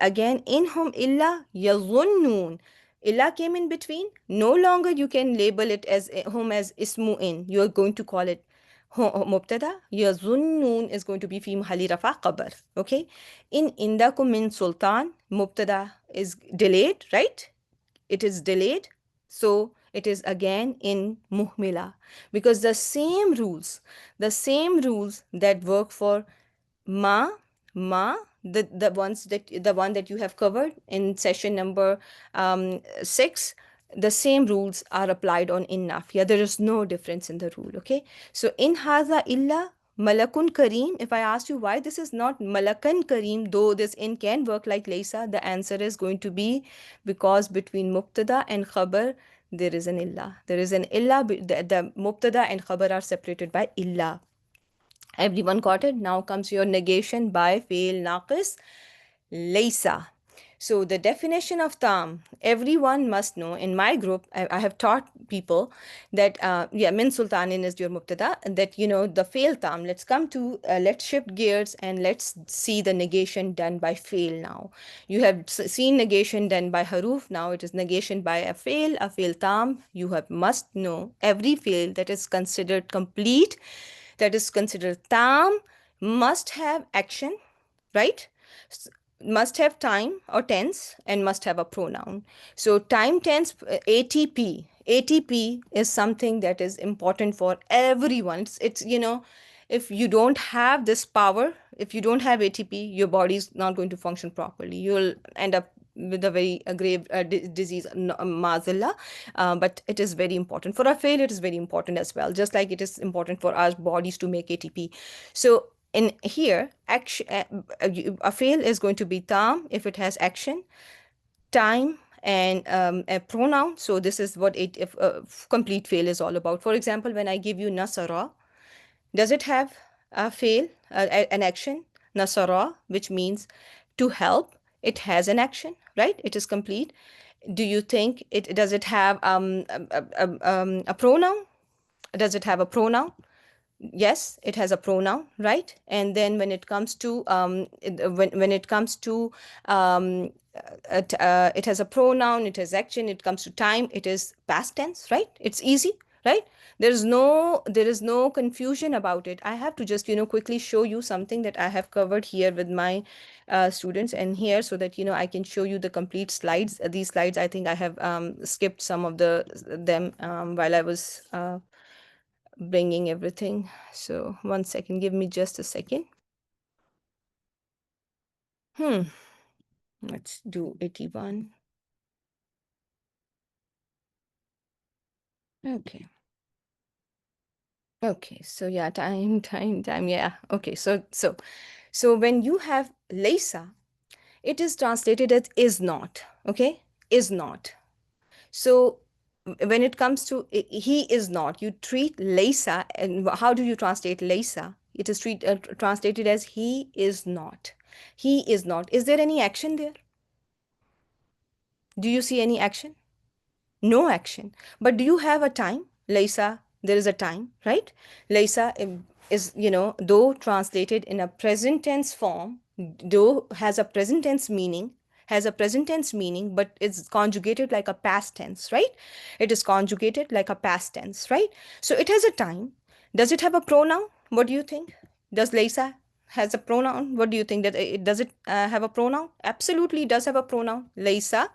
Again, in hum illa yazunnun. Illa came in between. No longer you can label it as hum as ismu in. You are going to call it مبتدا. يظنون is going to be في محل رفع خبر. Okay, in عندكم من سلطان, مبتدا is delayed, right? It is delayed, so it is again in muhmila, because the same rules that work for ma, the one that you have covered in session number 6, the same rules are applied on in nafiya. There is no difference in the rule. Okay, so in hadha illa malakun kareem, if I ask you why this is not malakan kareem, though this in can work like laysa, the answer is going to be because between mubtada and khabar there is an illa. There is an illa. The mubtada and khabar are separated by illa. Everyone got it? Now comes your negation by fail naqis laysa. So the definition of tam, everyone must know. In my group, I have taught people that, min sultanin is your mubtada, and that, the fail tam. Let's shift gears and let's see the negation done by fail now. You have seen negation done by haruf. Now it is negation by a fail tam. You must know every fail that is considered complete, that is considered tam, must have action, right? Must have time or tense, and must have a pronoun. So time, tense, ATP. ATP is something that is important for everyone. It's if you don't have this power, if you don't have ATP, your body is not going to function properly. You'll end up with a very grave disease, mazilla. But it is very important for our failure. It is very important as well, just like it is important for our bodies to make ATP. So in here, action, a fail is going to be tam if it has action, time, and a pronoun. So this is what it if complete fail is all about. For example, when I give you nasara, does it have a fail, an action? Nasara, which means to help. It has an action, right? It is complete. Do you think it does it have a pronoun? Does it have a pronoun? Yes, it has a pronoun, right? And then when it comes to when it comes to it has a pronoun, it has action, it comes to time, it is past tense, right? It's easy, right? There is no confusion about it. I have to just quickly show you something that I have covered here with my students and here, so that I can show you the complete slides. These slides, I think I have skipped some of them while I was bringing everything. So one second, give me just a second. Hmm, let's do 81. Okay. Okay, so yeah, time. Yeah. Okay, so when you have Lisa, it is translated as is not. Okay, is not. So when it comes to he is not, you treat Lisa, and how do you translate Lisa? It is translated as he is not. He is not. Is there any action there? Do you see any action? No action. But do you have a time? Laisa, there is a time, right? Laisa is, though translated in a present tense form, though has a present tense meaning, but it's conjugated like a past tense, right? It is conjugated like a past tense, right? So it has a time. Does it have a pronoun? What do you think? Does Laisa has a pronoun? What do you think that it does it have a pronoun? Absolutely, it does have a pronoun. Laisa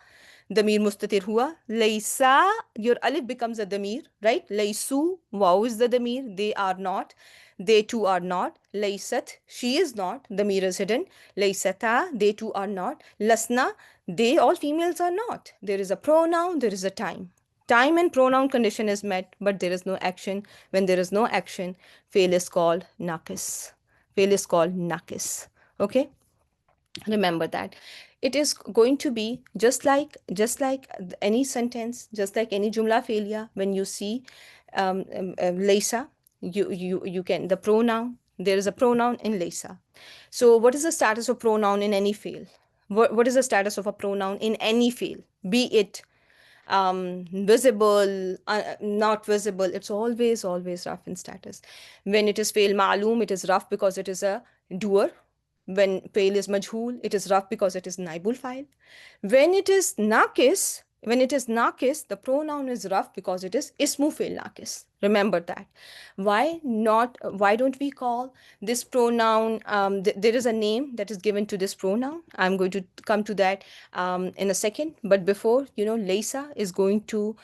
damir mustatir hua. Laysa, your alif becomes a damir, right? Laysu, wow is the damir. They are not. They too are not. Laysat, she is not. Damir is hidden. Laysata, they too are not. Lasna, they all females are not. There is a pronoun, there is a time. Time and pronoun condition is met, but there is no action. When there is no action, fail is called nakis. Fail is called nakis. Okay? Remember that it is going to be just like any sentence, just like any jumla failure. When you see laysa, you can the pronoun, there is a pronoun in laysa. So what is the status of pronoun in any fail? What is the status of a pronoun in any fail, be it visible, not visible? It's always rough in status. When it is fail ma'loom, it is rough because it is a doer. When fail is majhul, it is rough because it is naibul file. When it is nakis, the pronoun is rough because it is ismu fail nakis. Remember that. Why don't we call this pronoun, there is a name that is given to this pronoun. I'm going to come to that in a second. But before, Laysa is going to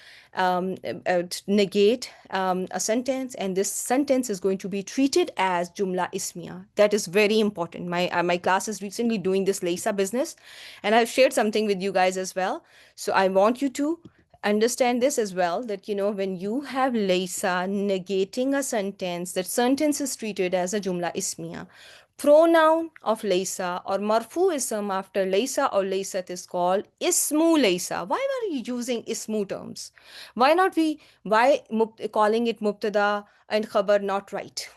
negate a sentence, and this sentence is going to be treated as jumla ismiya. That is very important. My class is recently doing this Laysa business, and I've shared something with you guys as well. So I want you to understand this as well, that when you have laysa negating a sentence, that sentence is treated as a jumla ismiya. Pronoun of laysa or marfu ism after laysa or laysat is called ismu laysa. Why are you using ismu terms? Why calling it mubtada and khabar not right?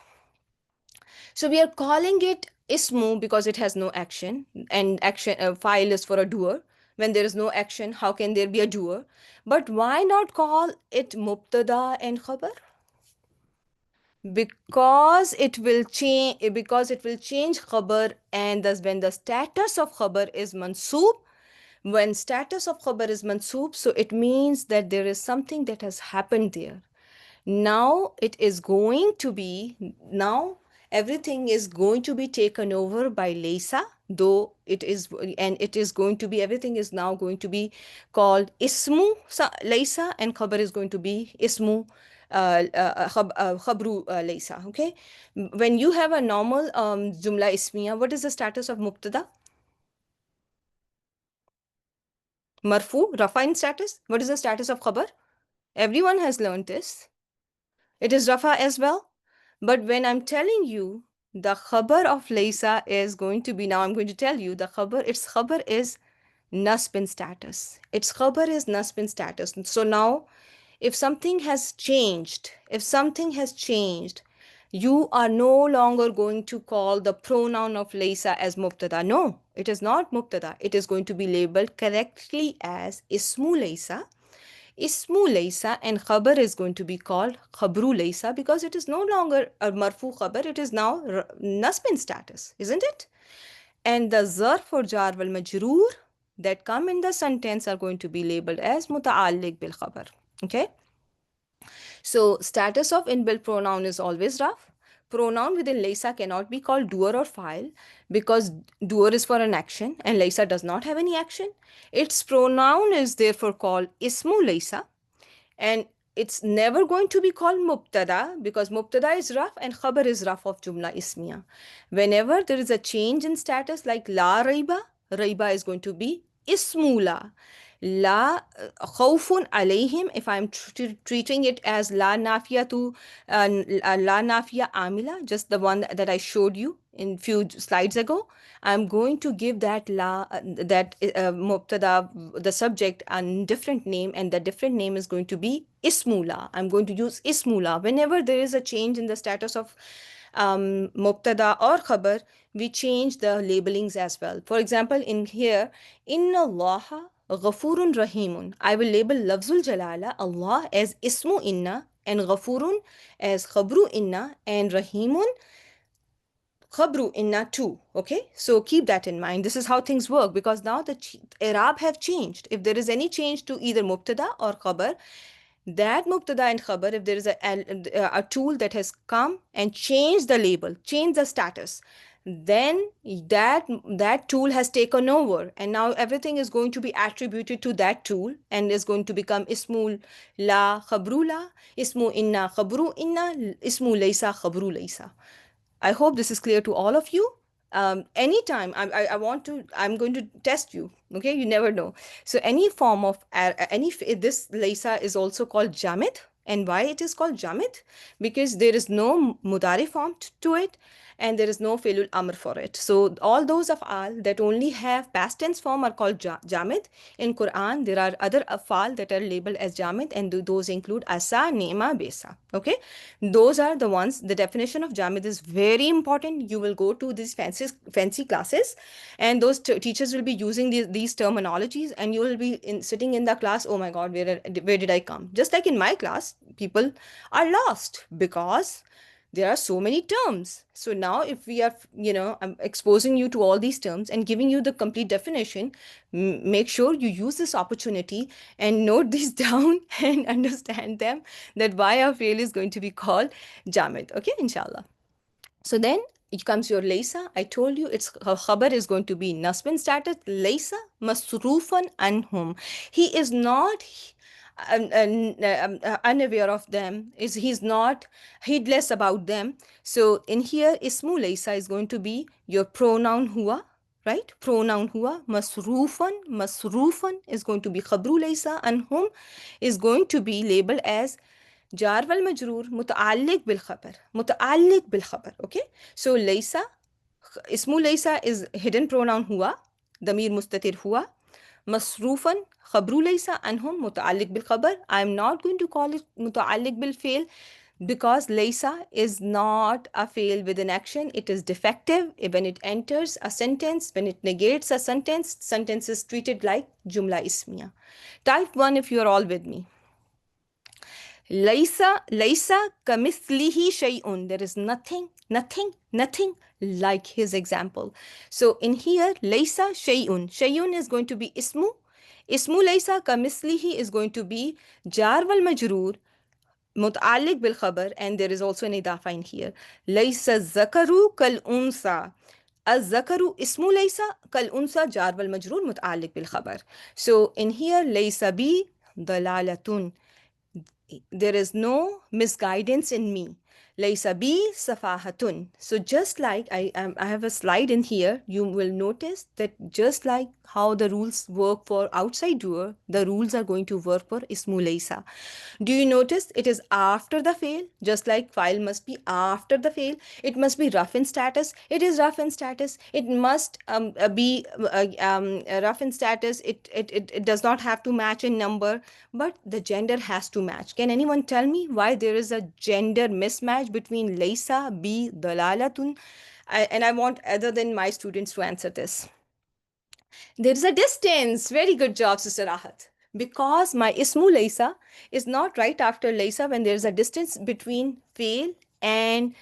So we are calling it ismu because it has no action, and action file is for a doer. When there is no action, how can there be a doer? But why not call it mubtada and khabar? Because it will change khabar, and thus when the status of khabar is mansoob, when status of khabar is mansoob, so it means that there is something that has happened there. Now it is going to be now everything is going to be taken over by laysa, though it is, and it is going to be, everything is now going to be called ismu laysa, and khabar is going to be ismu khabru laysa. Okay, when you have a normal jumla ismiya, what is the status of mubtada? Marfu, rafa in status. What is the status of khabar? Everyone has learned this. It is rafa as well. But when I'm telling you the khabar of laysa is going to be, now I'm going to tell you the khabar, its khabar is nasb in status. Its khabar is nasb in status. So now, if something has changed, you are no longer going to call the pronoun of laysa as mubtada. No, it is not mubtada. It is going to be labeled correctly as ismu laysa. Ismu laysa, and khabar is going to be called khabru laysa, because it is no longer a marfu khabar, it is now nasb in status, isn't it? And the zarf or jar wal majroor that come in the sentence are going to be labeled as muta'alliq bil khabar. Okay, so status of inbuilt pronoun is always raf. Pronoun within laysa cannot be called doer or file, because doer is for an action and laysa does not have any action. Its pronoun is therefore called ismu laysa, and it's never going to be called mubtada, because mubtada is raf and khabar is raf of jumla ismiya. Whenever there is a change in status, like la raiba, raiba is going to be ismula. La khawfun alayhim, if I'm treating it as la nafiya to la nafiya amila, just the one that I showed you in few slides ago, I'm going to give that mubtada, the subject, a different name, and the different name is going to be ismula. I'm going to use ismula whenever there is a change in the status of mubtada or khabar. We change the labelings as well. For example, in here, inna allaha ghafurun rahimun, I will label lafzul jalala Allah as ismu inna, and ghafurun as khabru inna, and rahimun khabru inna too. Okay, so keep that in mind. This is how things work, because now the Arab have changed. If there is any change to either mubtada or khabar, that mubtada and khabar, if there is a tool that has come and changed the label, changed the status, then that tool has taken over, and now everything is going to be attributed to that tool and is going to become ismu la khabru la, ismu inna khabru inna, ismu laysa khabru laysa. I hope this is clear to all of you. Anytime I want to, I'm going to test you. Okay, you never know. So any form of this laysa is also called jamid. And why it is called jamid? Because there is no mudari form to it, and there is no fi'lul amr for it. So all those af'al that only have past tense form are called jamid. In Quran, there are other af'al that are labeled as jamid, and those include asa, nema, besa. Okay, those are the ones. The definition of jamid is very important. You will go to these fancy classes, and those teachers will be using these terminologies, and you will be sitting in the class, oh my god, where did I come? Just like in my class, people are lost because there are so many terms. So now if we are, I'm exposing you to all these terms and giving you the complete definition, make sure you use this opportunity and note these down and understand them, that why our fail is going to be called jamid. Okay, inshallah. So then it comes your laysa. I told you its khabar is going to be nasbin status. Laysa masrufan anhum. He is not unaware of them. He's not heedless about them. So in here, ismu laysa is going to be your pronoun huwa. Right? Pronoun huwa. Masrufan is going to be khabru laysa. Anhum is going to be labeled as jar wal majroor mutaalliq bil khabar, okay. So laysa, ismu laysa is hidden pronoun huwa, damir mustatir huwa, masrufan khabru laysa, anhum mutaalliq bil khabar. I am not going to call it mutaalliq bil fail, because laysa is not a fail with an action. It is defective when it enters a sentence. When it negates a sentence is treated like jumla ismiya. Type 1 if you are all with me. Laysa kamithlihi shay'un. There is nothing like his example. So in here, laysa shay'un. Shay'un is going to be ismu. Ismu laysa kamithlihi is going to be jar wal majroor متعلق بالخبر, and there is also an إضافة in here. ليس الذكر كالأنثى. الذكر اسمه ليس, كالأنثى جار والمجرور متعلق بالخبر. So in here ليس بي ضلالة. There is no misguidance in me. ليس بي سفاهة. So just like I have a slide in here, you will notice that just like how the rules work for outside doer, the rules are going to work for ismu laysa. Do you notice it is after the fail? Just like file must be after the fail, it must be rough in status. It is rough in status. It must be rough in status. It does not have to match in number, but the gender has to match. Can anyone tell me why there is a gender mismatch between Laysa, B, Dalalatun? And I want other than my students to answer this. There is a distance. Very good job, Sister Rahat. Because my Ismu Laysa is not right after Laysa when there is a distance between fail and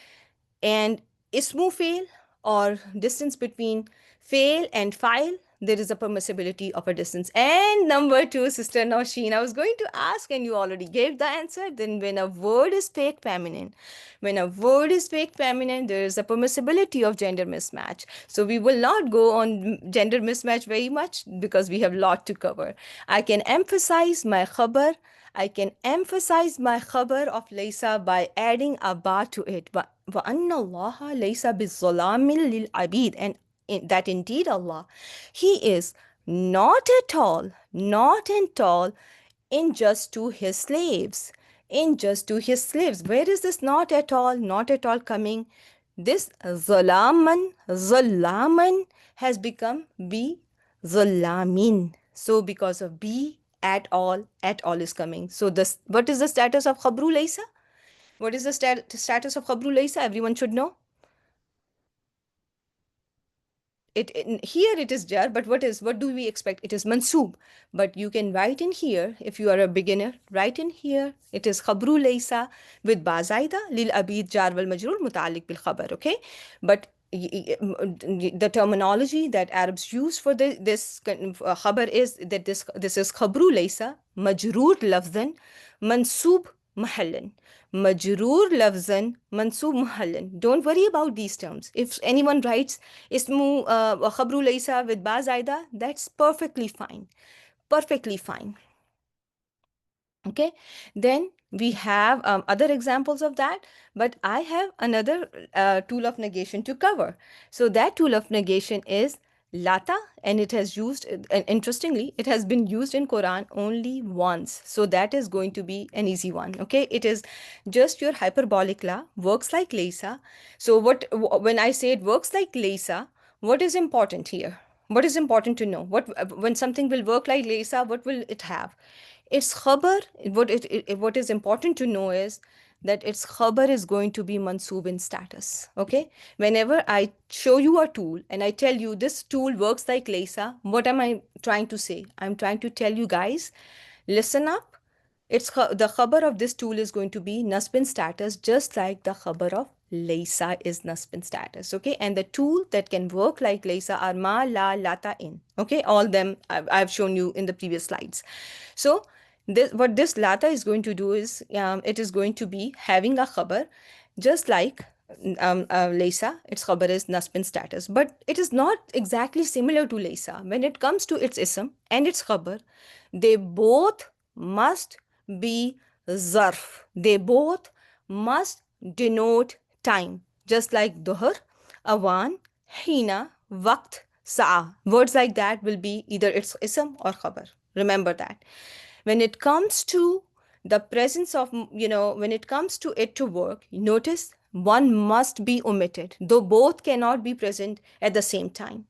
ismu fail, or distance between fail and file, there is a permissibility of a distance. And number two, Sister Nausheen, I was going to ask and you already gave the answer. Then when a word is fake feminine, when a word is fake feminine, there is a permissibility of gender mismatch. So we will not go on gender mismatch very much because we have a lot to cover. I can emphasize my khabar. I can emphasize my khabar of Laysa by adding a ba to it. وَأَنَّ اللَّهَ لَيْسَ بِالظَّلَامٍ لِلْعَبِيدِ, and that indeed Allah, He is not at all unjust to His slaves. Unjust to His slaves. Where is this not at all coming? This zalaman has become be zalamin. So because of be, at all is coming. So this, what is the status of khabru laysa? What is the status of khabru laysa? Everyone should know. Here it is jar, but what do we expect? It is mansoob. But you can write in here, if you are a beginner, write in here, it is khabru laysa with ba zaida lil abid jar wal majroor muta'alliq bil khabar, okay? But the terminology that Arabs use for this khabar is that this is khabru laysa majroor lafzan mansoob mahallan. Majroor lafzan mansoob mahallan. Don't worry about these terms. If anyone writes ismu khabru laysa with ba zaida, that's perfectly fine. Perfectly fine. Okay, then we have other examples of that, but I have another tool of negation to cover. So that tool of negation is lata, and it has used, and interestingly, it has been used in Quran only once. So that is going to be an easy one. Okay, it is just your hyperbolic la, works like laysa. So when I say it works like laysa, what is important here? What is important to know? When something will work like laysa, what will it have? Its khabar, what is important to know is that its khabar is going to be mansoob in status. Okay? Whenever I show you a tool and I tell you this tool works like Laysa, what am I trying to say? I'm trying to tell you guys, listen up. The khabar of this tool is going to be nasb status, just like the khabar of Laysa is nasb status. Okay, and the tool that can work like Laysa are ma, la, lata, in. Okay, all them I've shown you in the previous slides. So what this lata is going to do is it is going to be having a khabar, just like Laysa, its khabar is nasb status, but it is not exactly similar to Laysa. When it comes to its ism and its khabar, they both must be zarf. They both must denote time, just like dhuhr, awan, hina, waqt, sa'a. Words like that will be either its ism or khabar. Remember that. When it comes to the presence of, when it comes to it to work, notice one must be omitted, though both cannot be present at the same time.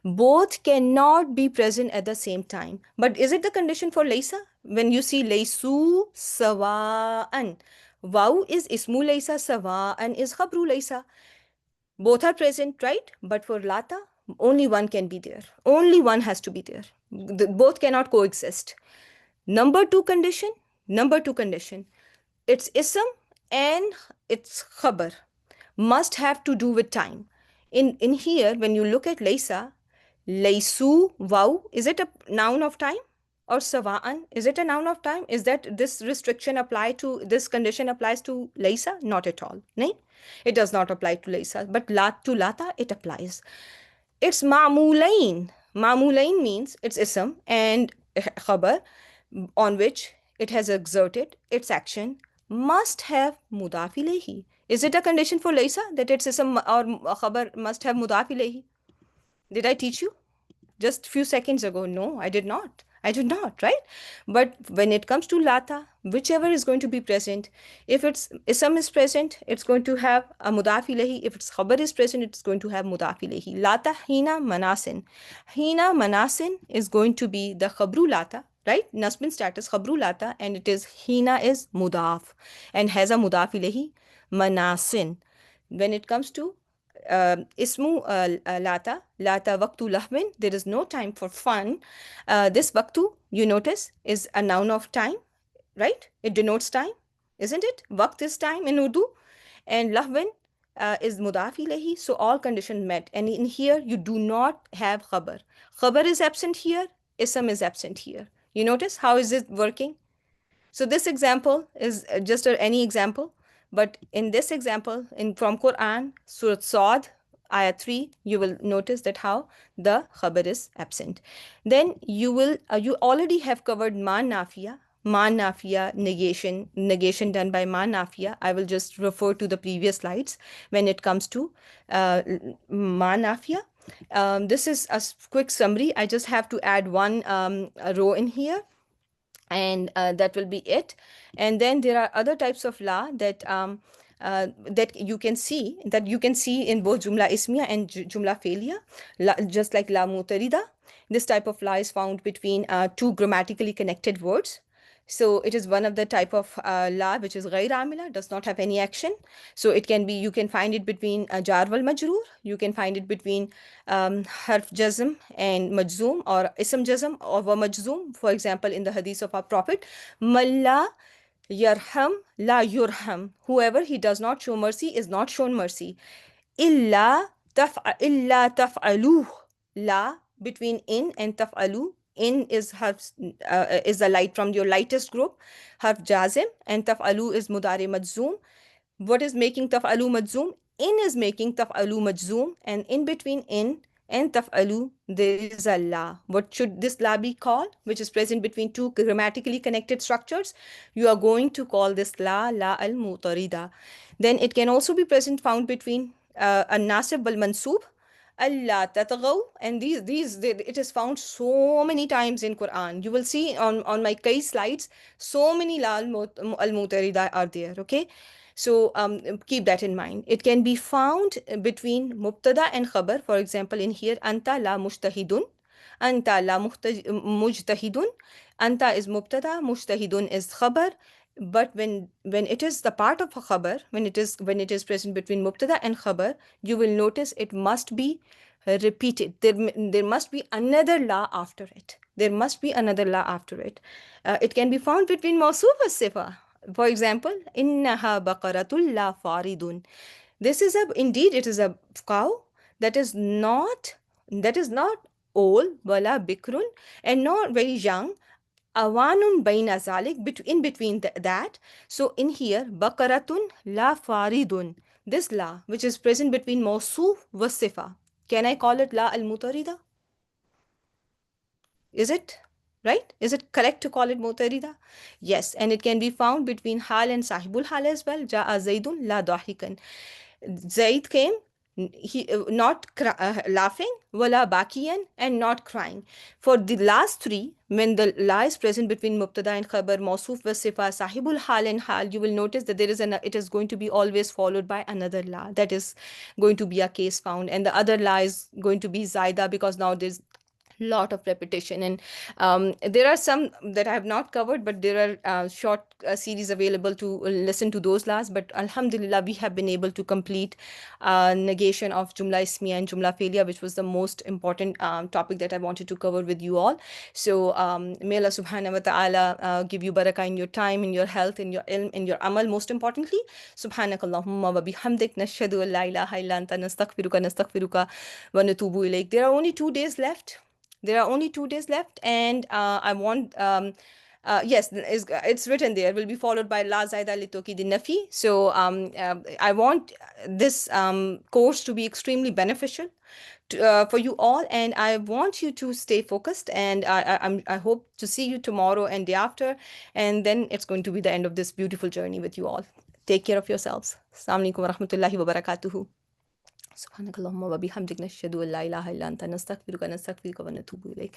Both cannot be present at the same time. But is it the condition for laysa? When you see laysu sawa'an, waw is ismu laysa, sawa'an is khabru laysa. Both are present, right? But for lata, only one can be there. Only one has to be there. Both cannot coexist. Number two condition, its ism and its khabar must have to do with time. In here, when you look at laysa, laysu, wow, is it a noun of time? or sawa'an? Is it a noun of time? Is that this restriction apply to, this condition applies to laysa? Not at all. No, it does not apply to laysa. But la to lata, it applies. It's ma'mulain. Ma'mulain means it's ism and khabar on which it has exerted its action must have mudaf ilayhi. Is it a condition for laysa that its ism or khabar must have mudaf ilayhi? Did I teach you just few seconds ago? No, I did not. I did not, right? But when it comes to lata, whichever is going to be present, if its ism is present, it's going to have a mudaf ilayhi. If its khabar is present, it's going to have mudaf ilayhi. Lata hina manasin. Hina manasin is going to be the khabru lata, right? Nasbin status khabru lata, and it is hina is mudaf and has a mudaf ilayhi manasin. When it comes to ismu lata waqtu lahwin, there is no time for fun. This waqtu, you notice, is a noun of time, right? It denotes time, isn't it? Waqt is time in Urdu, and lahwin is mudaf ilayhi. So all conditions met, and in here you do not have khabar. Khabar is absent here, ism is absent here. You notice how is it working? So this example is just any example, but in this example, in from Quran, Surah Sad, Ayah 3, you will notice that how the khabar is absent. Then you already have covered ma nafiya, negation done by ma nafiya. I will just refer to the previous slides when it comes to ma nafiya. This is a quick summary. I just have to add one row in here, and that will be it. And then there are other types of la that that you can see in both jumla ismiya and jumla felia, just like la mutarida. This type of la is found between two grammatically connected words. So it is one of the type of la which is ghair amila, does not have any action. So it can be, you can find it between jar wal majroor, you can find it between harf jazm and majzoom, or ism jazm or wa majzoom. For example, in the hadith of our prophet, malla yarham la yurham, whoever he does not show mercy is not shown mercy. Illa taf'aluh, la between in and taf'alu. In is is the light from your lightest group, harf jazim, and taf'alu is mudari majzoom. What is making taf'alu majzoom? In is making taf'alu majzoom, and in between in and taf'alu there is a la. What should this la be called, which is present between two grammatically connected structures? You are going to call this la al mutarida. Then it can also be present, found between a nasib wal mansub, Allah tatagaw, and it is found so many times in Quran. You will see on my case slides, so many la al mutarida are there. Okay, so keep that in mind. It can be found between mubtada and khabar. For example, in here, anta la mujtahidun, anta la mujtahidun. Anta is mubtada, mujtahidun is khabar. But when it is the part of a khabar, when it is present between mubtada and khabar, you will notice it must be repeated. There must be another la after it. There must be another la after it. It can be found between mawsuf and sifa. For example, innaha baqaratul la faridun. This is a, indeed it is a cow that is not old wala bikrun, and not very young, awanun baina zalik, in between that. So in here, baqaratun la faridun, this la which is present between mawsuf was sifa, can I call it la al mutarida? Is it right? Is it correct to call it mutarida? Yes, and it can be found between hal and sahibul hal as well. Ja'a zaidun la dahikan. Zaid came, he not laughing, wala bakiyan, and not crying. For the last three, when the la is present between mubtada and khabar, mawsuf wa sifa, sahibul hal and hal, you will notice that it is going to be always followed by another la. That is going to be a case found, and the other la is going to be zaida, because now there's lot of repetition. And there are some that I have not covered, but there are short series available to listen to those last. But alhamdulillah, we have been able to complete negation of jumla ismiya and jumla fi'liya, which was the most important topic that I wanted to cover with you all. So may Allah subhanahu wa ta'ala give you barakah in your time, in your health, in your ilm, in your amal, most importantly. Subhanakallahumma wa bihamdik, nashhadu an la ilaha illa anta, nastaghfiruka wa natubu ilayk. There are only 2 days left There are only 2 days left, and I want yes, it's written there, will be followed by La Zaida Litoki the Nafi. So I want this course to be extremely beneficial for you all, and I want you to stay focused. And I hope to see you tomorrow and day after, and then it's going to be the end of this beautiful journey with you all. Take care of yourselves. Assalamu alaikum wa rahmatullahi wa barakatuhu. سبحانك اللهم وبحمدك نشهد أن لا إله إلا أنت نستغفرك ونستغفرك ونتوب إليك.